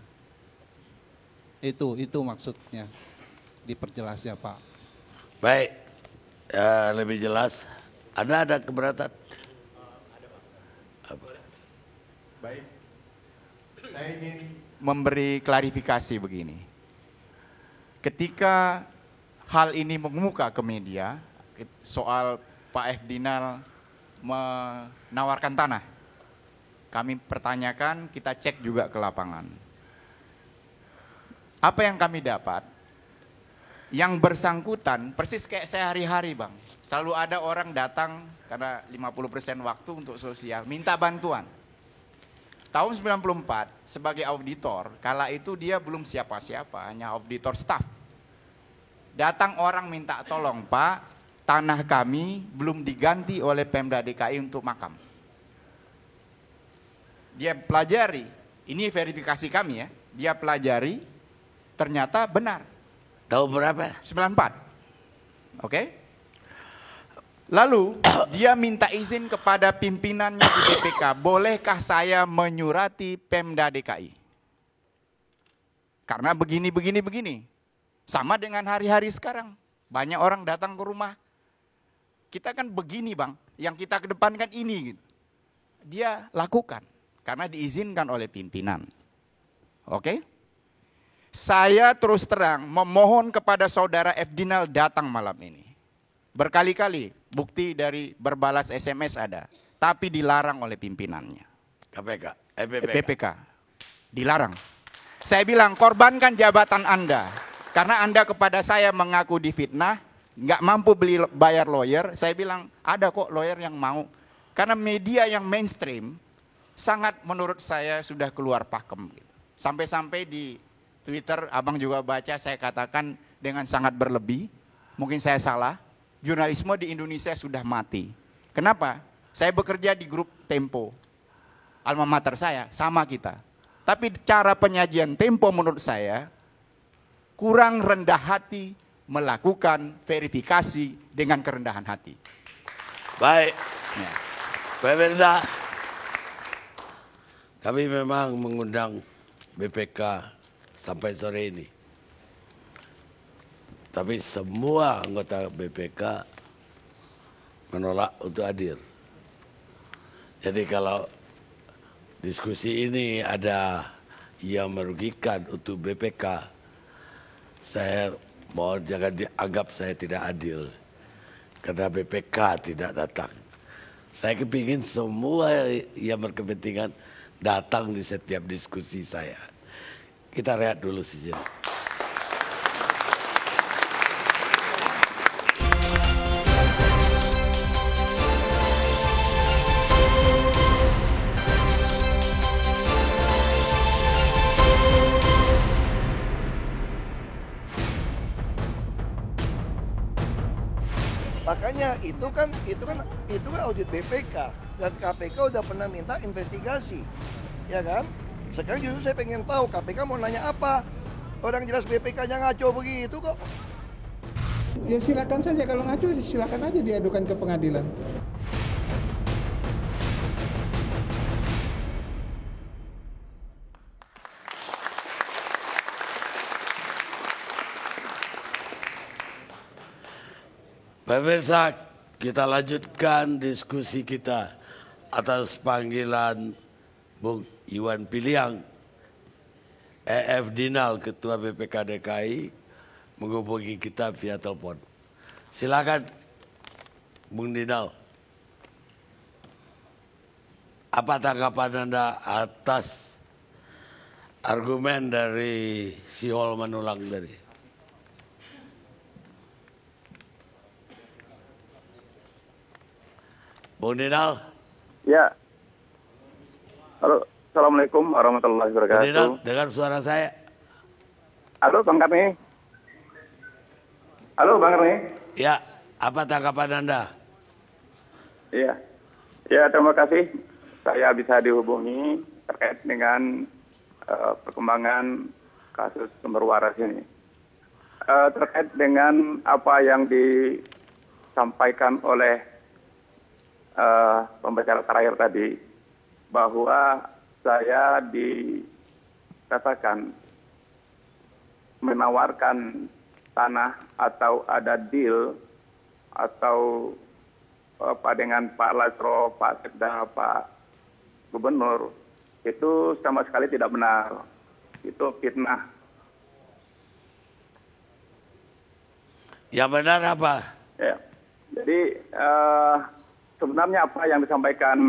Itu maksudnya, diperjelas ya Pak. Baik, lebih jelas. Anda ada keberatan? Baik, saya ingin memberi klarifikasi begini. Ketika hal ini mengemuka ke media, soal Pak Efdinal menawarkan tanah, kami pertanyakan, kita cek juga ke lapangan. Apa yang kami dapat, yang bersangkutan persis kayak saya hari-hari Bang, selalu ada orang datang karena 50% waktu untuk sosial, minta bantuan. Tahun 94 sebagai auditor, kala itu dia belum siapa-siapa, hanya auditor staff. Datang orang minta tolong Pak, tanah kami belum diganti oleh Pemda DKI untuk makam. Dia pelajari, ini verifikasi kami ya, dia pelajari, ternyata benar. Tahun berapa? 94. Oke? Lalu dia minta izin kepada pimpinannya di BPK, bolehkah saya menyurati Pemda DKI? Karena begini. Sama dengan hari-hari sekarang. Banyak orang datang ke rumah. Kita kan begini Bang, yang kita kedepankan ini. Gitu. Dia lakukan, karena diizinkan oleh pimpinan. Oke? Saya terus terang memohon kepada saudara Efdinal datang malam ini. Berkali-kali, bukti dari berbalas SMS ada. Tapi dilarang oleh pimpinannya. BPK. Dilarang. Saya bilang, korbankan jabatan Anda. Karena Anda kepada saya mengaku difitnah, nggak mampu bayar lawyer, saya bilang ada kok lawyer yang mau. Karena media yang mainstream sangat menurut saya sudah keluar pakem. Gitu. Sampai-sampai di Twitter, abang juga baca, saya katakan dengan sangat berlebih, mungkin saya salah, jurnalisme di Indonesia sudah mati. Kenapa? Saya bekerja di grup Tempo, alma mater saya, sama kita. Tapi cara penyajian Tempo menurut saya, kurang rendah hati, melakukan verifikasi dengan kerendahan hati. Baik, pemirsa, kami memang mengundang BPK sampai sore ini. Tapi semua anggota BPK menolak untuk hadir. Jadi kalau diskusi ini ada yang merugikan untuk BPK, saya mohon jangan dianggap saya tidak adil. Karena BPK tidak datang. Saya kepingin semua yang berkepentingan datang di setiap diskusi saya. Kita rehat dulu sejenak. Makanya itu kan audit BPK dan KPK udah pernah minta investigasi, ya kan? Sekarang justru saya pengen tahu KPK mau nanya apa? Orang jelas BPK-nya ngaco begitu kok. Ya silakan saja, kalau ngaco silakan aja diadukan ke pengadilan. Pemirsa, kita lanjutkan diskusi kita atas panggilan Bung Iwan Piliang, Efdinal, Ketua BPK DKI, menghubungi kita via telepon. Silakan, Bung Dinal. Apa tanggapan Anda atas argumen dari Sihol Manulang tadi? Bung Dinal? Ya, Halo, Assalamualaikum warahmatullahi wabarakatuh. Dengar suara saya. Halo, Bang Karni. Halo, Bang Karni. Ya, apa tanggapan Anda? Iya. Ya, terima kasih. Saya bisa dihubungi terkait dengan perkembangan kasus sumber waras ini. Terkait dengan apa yang disampaikan oleh pembicara terakhir tadi, bahwa saya dikatakan menawarkan tanah atau ada deal atau apa dengan Pak Lasro, Pak Sekda, Pak Gubernur, itu sama sekali tidak benar. Itu fitnah. Yang benar apa? Ya. Jadi sebenarnya apa yang disampaikan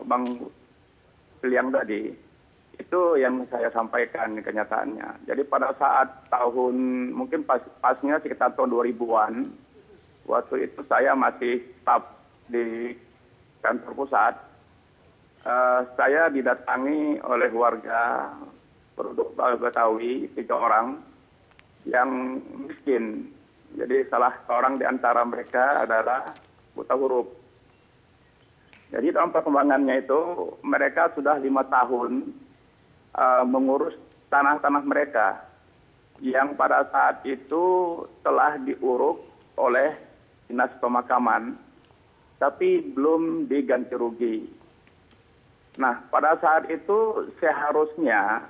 Bang Piliang tadi, itu yang saya sampaikan kenyataannya. Jadi pada saat tahun, mungkin pasnya sekitar tahun 2000-an, waktu itu saya masih staf di kantor pusat. Saya didatangi oleh warga penduduk Betawi, 3 orang yang miskin. Jadi salah seorang di antara mereka adalah buta huruf. Jadi dalam perkembangannya itu mereka sudah 5 tahun mengurus tanah-tanah mereka yang pada saat itu telah diuruk oleh Dinas Pemakaman, tapi belum diganti rugi. Nah, pada saat itu seharusnya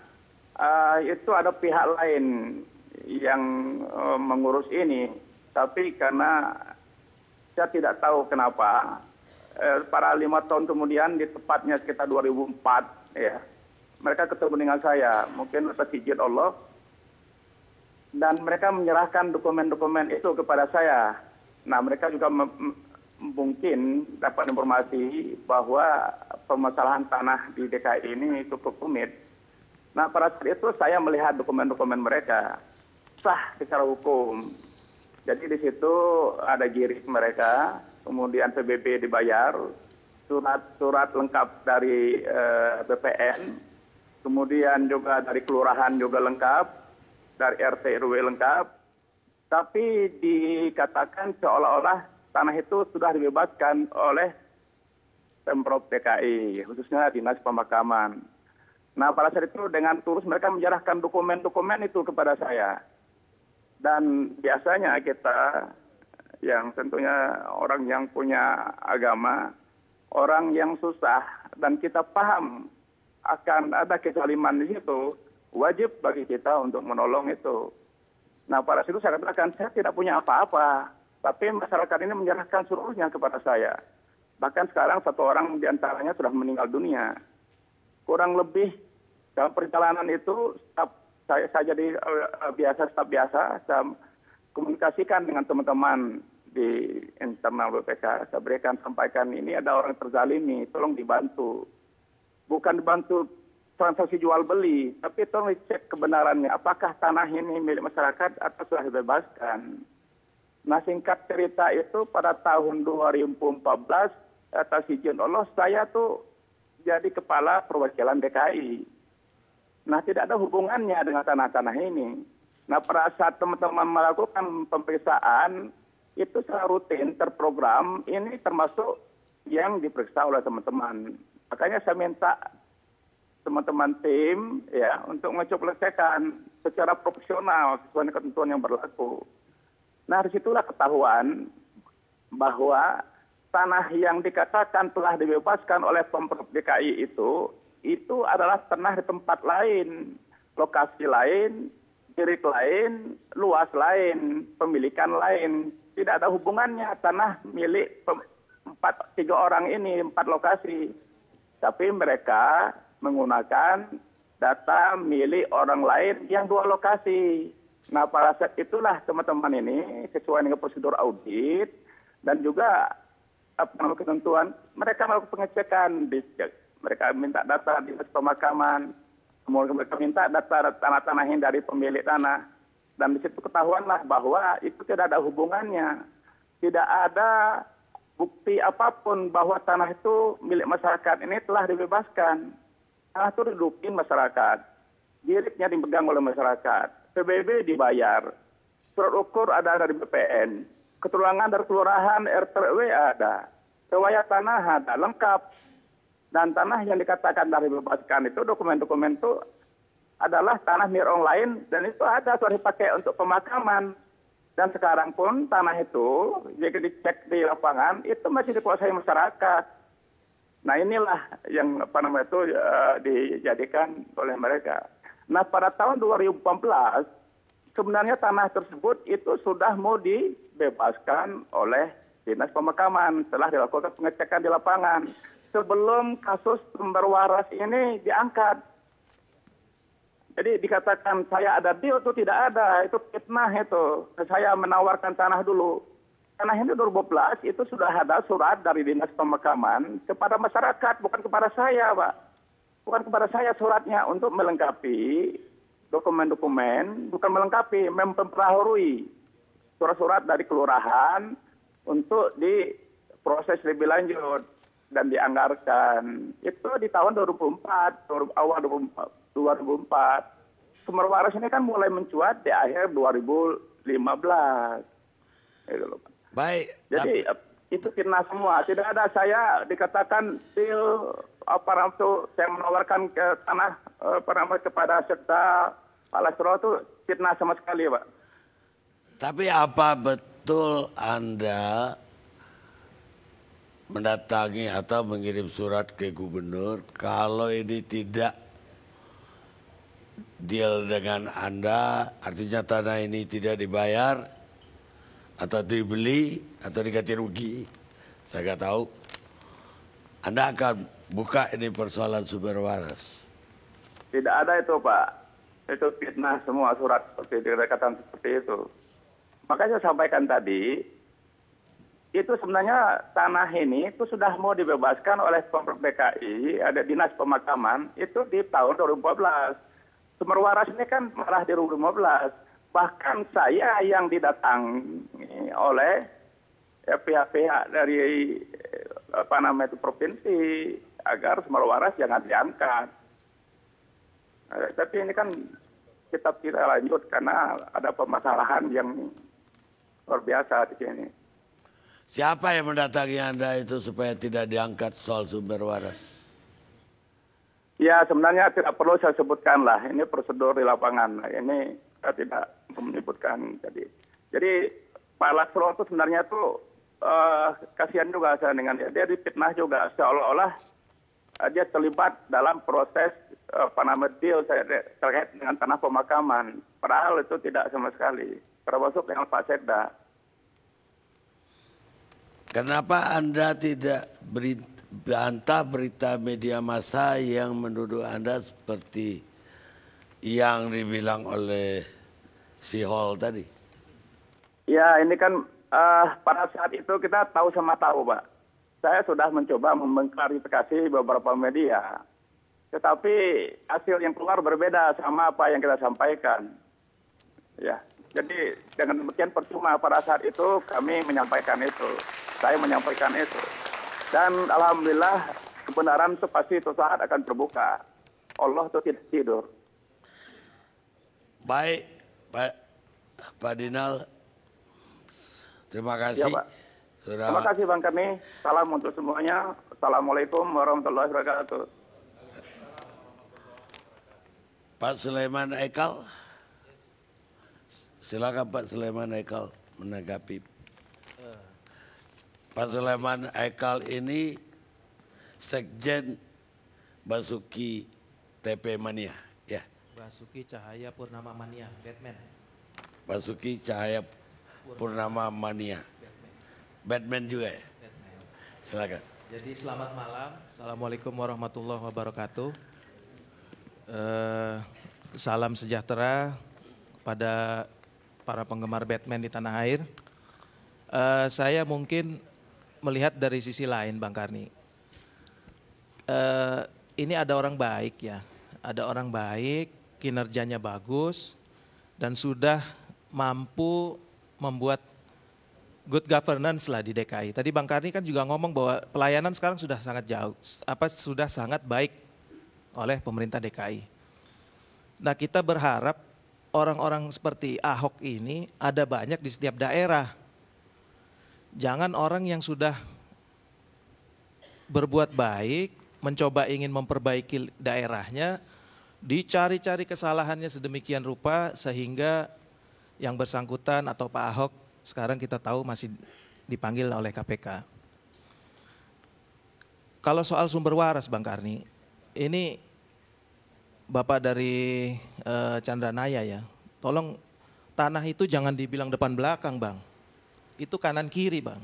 itu ada pihak lain yang mengurus ini, tapi karena saya tidak tahu kenapa, pada 5 tahun kemudian, di tepatnya sekitar 2004, ya, mereka ketemu dengan saya, mungkin atas izin Allah, dan mereka menyerahkan dokumen-dokumen itu kepada saya. Nah, mereka juga mungkin dapat informasi bahwa permasalahan tanah di DKI ini cukup rumit. Nah, pada saat itu saya melihat dokumen-dokumen mereka sah secara hukum. Jadi di situ ada giris mereka, kemudian PBB dibayar, surat lengkap dari BPN, kemudian juga dari kelurahan juga lengkap, dari RT RW lengkap, tapi dikatakan seolah-olah tanah itu sudah dibebaskan oleh Pemprov DKI, khususnya Dinas Pemakaman. Nah, pada saat itu dengan tulus mereka menyerahkan dokumen-dokumen itu kepada saya. Dan biasanya kita yang tentunya orang yang punya agama, orang yang susah, dan kita paham akan ada kezaliman di situ, wajib bagi kita untuk menolong itu. Nah, pada situ saya katakan, saya tidak punya apa-apa, tapi masyarakat ini menyerahkan seluruhnya kepada saya. Bahkan sekarang 1 orang diantaranya sudah meninggal dunia. Kurang lebih dalam perjalanan itu, saya jadi staf biasa, saya komunikasikan dengan teman-teman di internal BPK, saya sampaikan ini ada orang terzalimi, tolong dibantu. Bukan dibantu transaksi jual beli, tapi tolong dicek kebenarannya, apakah tanah ini milik masyarakat atau sudah dibebaskan. Nah, singkat cerita itu pada tahun 2014, atas izin Allah, saya tuh jadi kepala perwakilan DKI. Nah, tidak ada hubungannya dengan tanah-tanah ini. Nah, pada saat teman-teman melakukan pemeriksaan, itu secara rutin, terprogram, ini termasuk yang diperiksa oleh teman-teman. Makanya saya minta teman-teman tim ya untuk mencoba secara profesional sesuai dengan ketentuan yang berlaku. Nah, disitulah ketahuan bahwa tanah yang dikatakan telah dibebaskan oleh Pemprov DKI itu adalah tanah di tempat lain, lokasi lain, dirik lain, luas lain, pemilikan lain. Tidak ada hubungannya tanah milik 3 orang ini, 4 lokasi. Tapi mereka menggunakan data milik orang lain yang 2 lokasi. Nah, pada saat itulah teman-teman ini sesuai dengan prosedur audit dan juga ketentuan, mereka melakukan pengecekan, mereka minta data di Dinas Pemakaman, kemudian mereka minta data tanah-tanah yang dari pemilik tanah, dan di situ ketahuanlah bahwa itu tidak ada hubungannya, tidak ada bukti apapun bahwa tanah itu milik masyarakat ini telah dibebaskan. Tanah itu didudukin masyarakat, diriknya dipegang oleh masyarakat, PBB dibayar, surat ukur ada dari BPN, keterangan dari kelurahan, RT/RW ada, riwayat tanah ada, lengkap. Dan tanah yang dikatakan dari dibebaskan itu, dokumen-dokumen itu adalah tanah milik orang lain, dan itu ada sudah dipakai untuk pemakaman. Dan sekarang pun tanah itu, jika dicek di lapangan, itu masih dikuasai masyarakat. Nah inilah yang dijadikan oleh mereka. Nah pada tahun 2014, sebenarnya tanah tersebut itu sudah mau dibebaskan oleh Dinas Pemakaman setelah dilakukan pengecekan di lapangan. Sebelum kasus sumber waras ini diangkat. Jadi dikatakan saya ada deal itu tidak ada, itu fitnah itu. Saya menawarkan tanah dulu. Tanah ini 2012 itu sudah ada surat dari Dinas Pemakaman kepada masyarakat, bukan kepada saya, Pak. Bukan kepada saya suratnya untuk melengkapi dokumen-dokumen, bukan melengkapi, memperbaharui surat-surat dari kelurahan untuk diproses lebih lanjut dan dianggarkan. Itu di tahun 2004, awal 2004. Sumber waras ini kan mulai mencuat di akhir 2015. Baik. Jadi itu fitnah semua. Tidak ada saya dikatakan deal apa itu saya menawarkan ke tanah kepada Sekda Pak Lasro itu fitnah sama sekali, Pak. Tapi apa betul Anda mendatangi atau mengirim surat ke gubernur kalau ini tidak deal dengan Anda, artinya tanah ini tidak dibayar atau dibeli atau diganti rugi, saya nggak tahu. Anda akan buka ini persoalan sumber waras? Tidak ada itu, Pak. Itu fitnah semua surat seperti dikatakan seperti itu. Makanya saya sampaikan tadi, itu sebenarnya tanah ini itu sudah mau dibebaskan oleh Pemprov DKI, ada Dinas Pemakaman, itu di tahun 2014. Sumber waras ini kan malah di 2015. Bahkan saya yang didatangi oleh pihak-pihak dari provinsi agar sumber waras jangan diangkat. Tapi ini kan kita tidak lanjut karena ada permasalahan yang luar biasa di sini. Siapa yang mendatangi Anda itu supaya tidak diangkat soal sumber waras? Ya sebenarnya tidak perlu saya sebutkan lah. Ini prosedur di lapangan. Ini saya tidak menyebutkan. Jadi Pak Lasro itu sebenarnya tuh kasihan juga saya dengan dia. Dia difitnah juga seolah-olah dia terlibat dalam proses deal terkait dengan tanah pemakaman. Padahal itu tidak sama sekali. Termasuk dengan Pak Sekda. Kenapa Anda tidak bantah berita media massa yang menuduh Anda seperti yang dibilang oleh si Hall tadi? Ya ini kan pada saat itu kita tahu sama tahu, Pak. Saya sudah mencoba mengklarifikasi beberapa media. Tetapi hasil yang keluar berbeda sama apa yang kita sampaikan. Ya, jadi dengan demikian percuma pada saat itu kami menyampaikan itu. Saya menyampaikan itu. Dan alhamdulillah kebenaran itu pasti suatu saat akan terbuka. Allah itu tidak tidur. Baik, Pak Dinal. Terima kasih. Ya, Pak. Terima kasih Bang Karni. Salam untuk semuanya. Assalamualaikum warahmatullahi wabarakatuh. Pak Sulaiman Ekal. Silakan Pak Sulaiman Ekal menanggapi. Pak Sulaiman Ekal ini Sekjen Basuki TP Mania, ya. Basuki Cahaya Purnama Mania, Batman. Basuki Cahaya Purnama Mania. Batman juga ya? Batman. Silakan. Jadi selamat malam. Assalamualaikum warahmatullahi wabarakatuh. Salam sejahtera kepada para penggemar Batman di tanah air. Saya mungkin melihat dari sisi lain, Bang Karni. Ini ada orang baik ya, ada orang baik, kinerjanya bagus, dan sudah mampu membuat good governance lah di DKI. Tadi Bang Karni kan juga ngomong bahwa pelayanan sekarang sudah sangat jauh, sudah sangat baik oleh pemerintah DKI. Nah, kita berharap orang-orang seperti Ahok ini ada banyak di setiap daerah. Jangan orang yang sudah berbuat baik, mencoba ingin memperbaiki daerahnya, dicari-cari kesalahannya sedemikian rupa sehingga yang bersangkutan atau Pak Ahok sekarang kita tahu masih dipanggil oleh KPK. Kalau soal sumber waras Bang Karni, ini Bapak dari Chandranaya ya, tolong tanah itu jangan dibilang depan belakang Bang, itu kanan kiri Bang.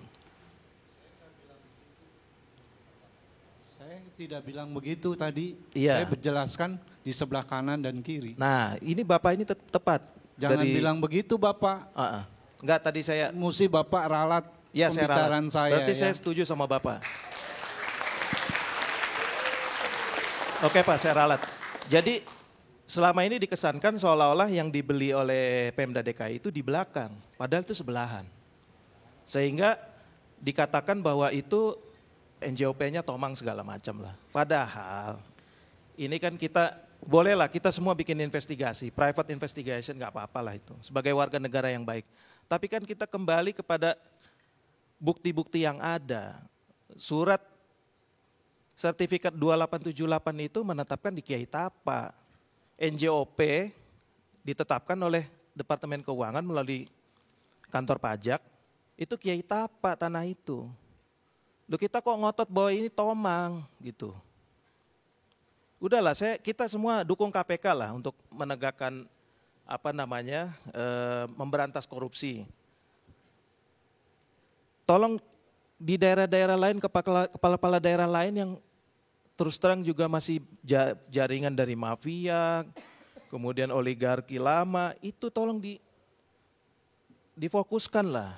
Saya tidak bilang begitu tadi, Iya. saya menjelaskan di sebelah kanan dan kiri. Nah ini Bapak ini tepat. Jangan bilang begitu Bapak. Enggak, tadi saya... Mesti Bapak ralat ya, pembicaraan saya. Berarti ya. saya setuju sama Bapak. Oke Pak, saya ralat. Jadi selama ini dikesankan seolah-olah yang dibeli oleh Pemda DKI itu di belakang, padahal itu sebelahan. Sehingga dikatakan bahwa itu NJOP-nya tomang segala macam lah. Padahal ini kan kita, bolehlah kita semua bikin investigasi, private investigation nggak apa-apa lah itu, sebagai warga negara yang baik. Tapi kan kita kembali kepada bukti-bukti yang ada. Surat sertifikat 2878 itu menetapkan di Kiai Tapa. NJOP ditetapkan oleh Departemen Keuangan melalui kantor pajak, itu Kiai Tapa tanah itu. Loh kita kok ngotot bahwa ini tomang gitu. Udahlah, kita semua dukung KPK lah untuk menegakkan memberantas korupsi. Tolong di daerah-daerah lain, kepala-kepala daerah lain yang terus terang juga masih jaringan dari mafia, kemudian oligarki lama, itu tolong difokuskan lah.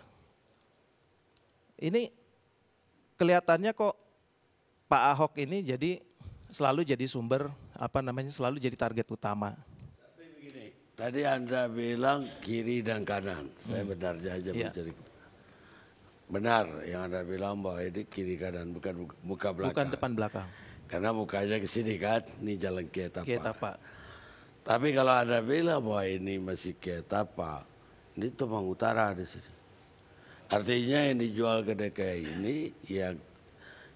Ini kelihatannya kok Pak Ahok ini selalu jadi sumber, selalu jadi target utama. Tapi begini, tadi Anda bilang kiri dan kanan, saya benar saja mencari. Benar yang Anda bilang bahwa ini kiri kanan, bukan muka belakang. Bukan depan belakang. Karena mukanya ke sini kan, ini jalan Kiai Tapa. Kiai Tapa. Tapi kalau Anda bilang bahwa ini masih Kiai Tapa, ini Tomang Utara di sini. Artinya yang dijual ke DKI ini yang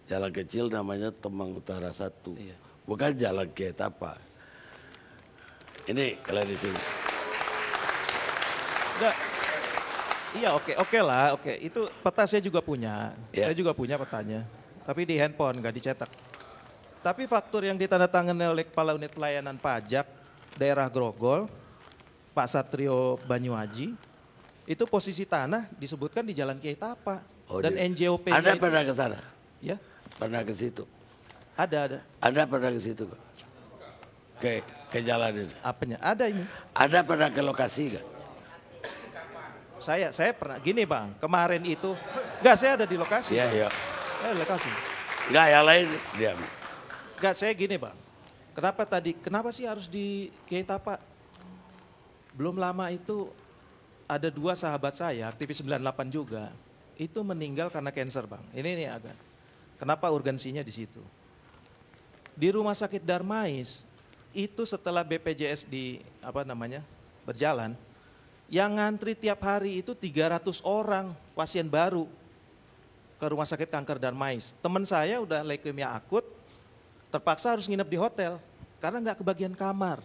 jalan kecil namanya Tomang Utara 1. Iya. Bukan jalan Kiai Tapa. Ini kalau di sini. Enggak. Iya oke lah, oke. Itu peta saya juga punya. Yeah. Saya juga punya petanya. Tapi di handphone, nggak dicetak. Tapi faktur yang ditandatangani oleh Kepala Unit Pelayanan Pajak Daerah Grogol, Pak Satrio Banyuaji, itu posisi tanah disebutkan di Jalan Kiai Tapa. Dan NJOP. Anda pernah ke sana? Ya. Pernah ke situ? Ada. Anda pernah ke situ? Ke jalan itu? Apanya? Ada ini. Anda pernah ke lokasi nggak? Saya pernah, gini Bang, kemarin itu, enggak saya ada di lokasi. Iya. Saya di lokasi. Enggak, yang lain diam. Enggak, saya gini Bang, kenapa sih harus di Kiai Tapa? Belum lama itu ada 2 sahabat saya, aktivis 98 juga, itu meninggal karena cancer Bang. Ini agak, kenapa urgensinya di situ? Di Rumah Sakit Darmais, itu setelah BPJS berjalan, yang ngantri tiap hari itu 300 orang pasien baru ke Rumah Sakit Kanker Darmais. Teman saya udah leukemia akut, terpaksa harus nginep di hotel karena nggak kebagian kamar.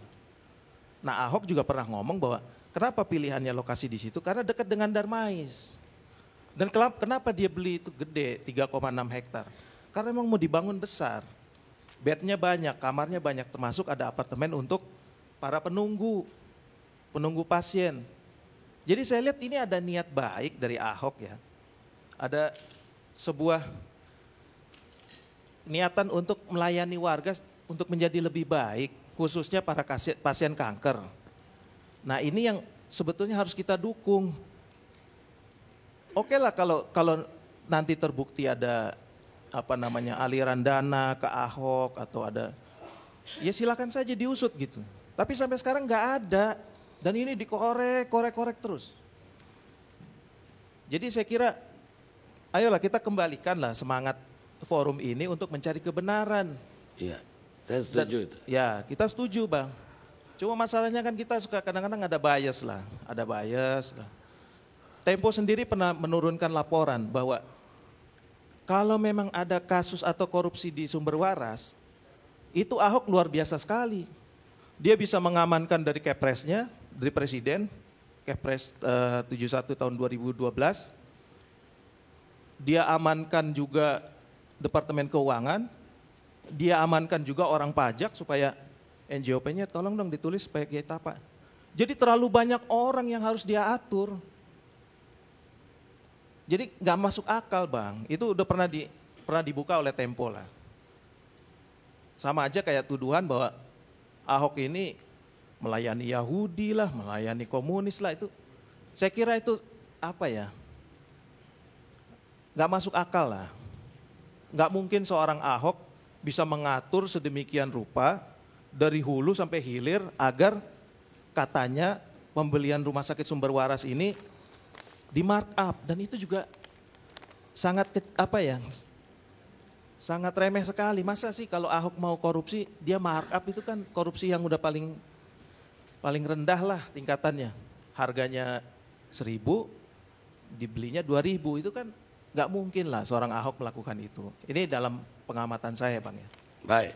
Nah Ahok juga pernah ngomong bahwa kenapa pilihannya lokasi di situ, karena dekat dengan Darmais. Dan kenapa dia beli itu gede, 3,6 hektar. Karena memang mau dibangun besar. Bednya banyak, kamarnya banyak, termasuk ada apartemen untuk para penunggu pasien. Jadi saya lihat ini ada niat baik dari Ahok ya. Ada sebuah niatan untuk melayani warga untuk menjadi lebih baik, khususnya para pasien kanker. Nah ini yang sebetulnya harus kita dukung. Oke lah kalau nanti terbukti ada aliran dana ke Ahok atau ada, ya silakan saja diusut gitu. Tapi sampai sekarang nggak ada. Dan ini dikorek terus. Jadi saya kira, ayolah kita kembalikanlah semangat forum ini untuk mencari kebenaran. Iya, saya setuju itu. Ya, kita setuju Bang. Cuma masalahnya kan kita suka kadang-kadang ada bias lah. Tempo sendiri pernah menurunkan laporan bahwa kalau memang ada kasus atau korupsi di sumber waras, itu Ahok luar biasa sekali. Dia bisa mengamankan dari Kepresnya, dari Presiden, Kepres 71 tahun 2012. Dia amankan juga Departemen Keuangan, dia amankan juga orang pajak supaya NJOP-nya tolong dong ditulis supaya kita apa. Jadi terlalu banyak orang yang harus dia atur. Jadi nggak masuk akal Bang, itu udah pernah dibuka oleh Tempo lah. Sama aja kayak tuduhan bahwa Ahok ini melayani Yahudi lah, melayani komunis lah, itu saya kira itu apa ya, nggak masuk akal lah. Nggak mungkin seorang Ahok bisa mengatur sedemikian rupa dari hulu sampai hilir agar katanya pembelian rumah sakit sumber waras ini di markup, dan itu juga sangat sangat remeh sekali. Masa sih kalau Ahok mau korupsi dia markup, itu kan korupsi yang udah paling rendah lah tingkatannya. Harganya 1.000 dibelinya 2.000, itu kan nggak mungkin lah seorang Ahok melakukan itu. Ini dalam pengamatan saya Bang ya. Baik.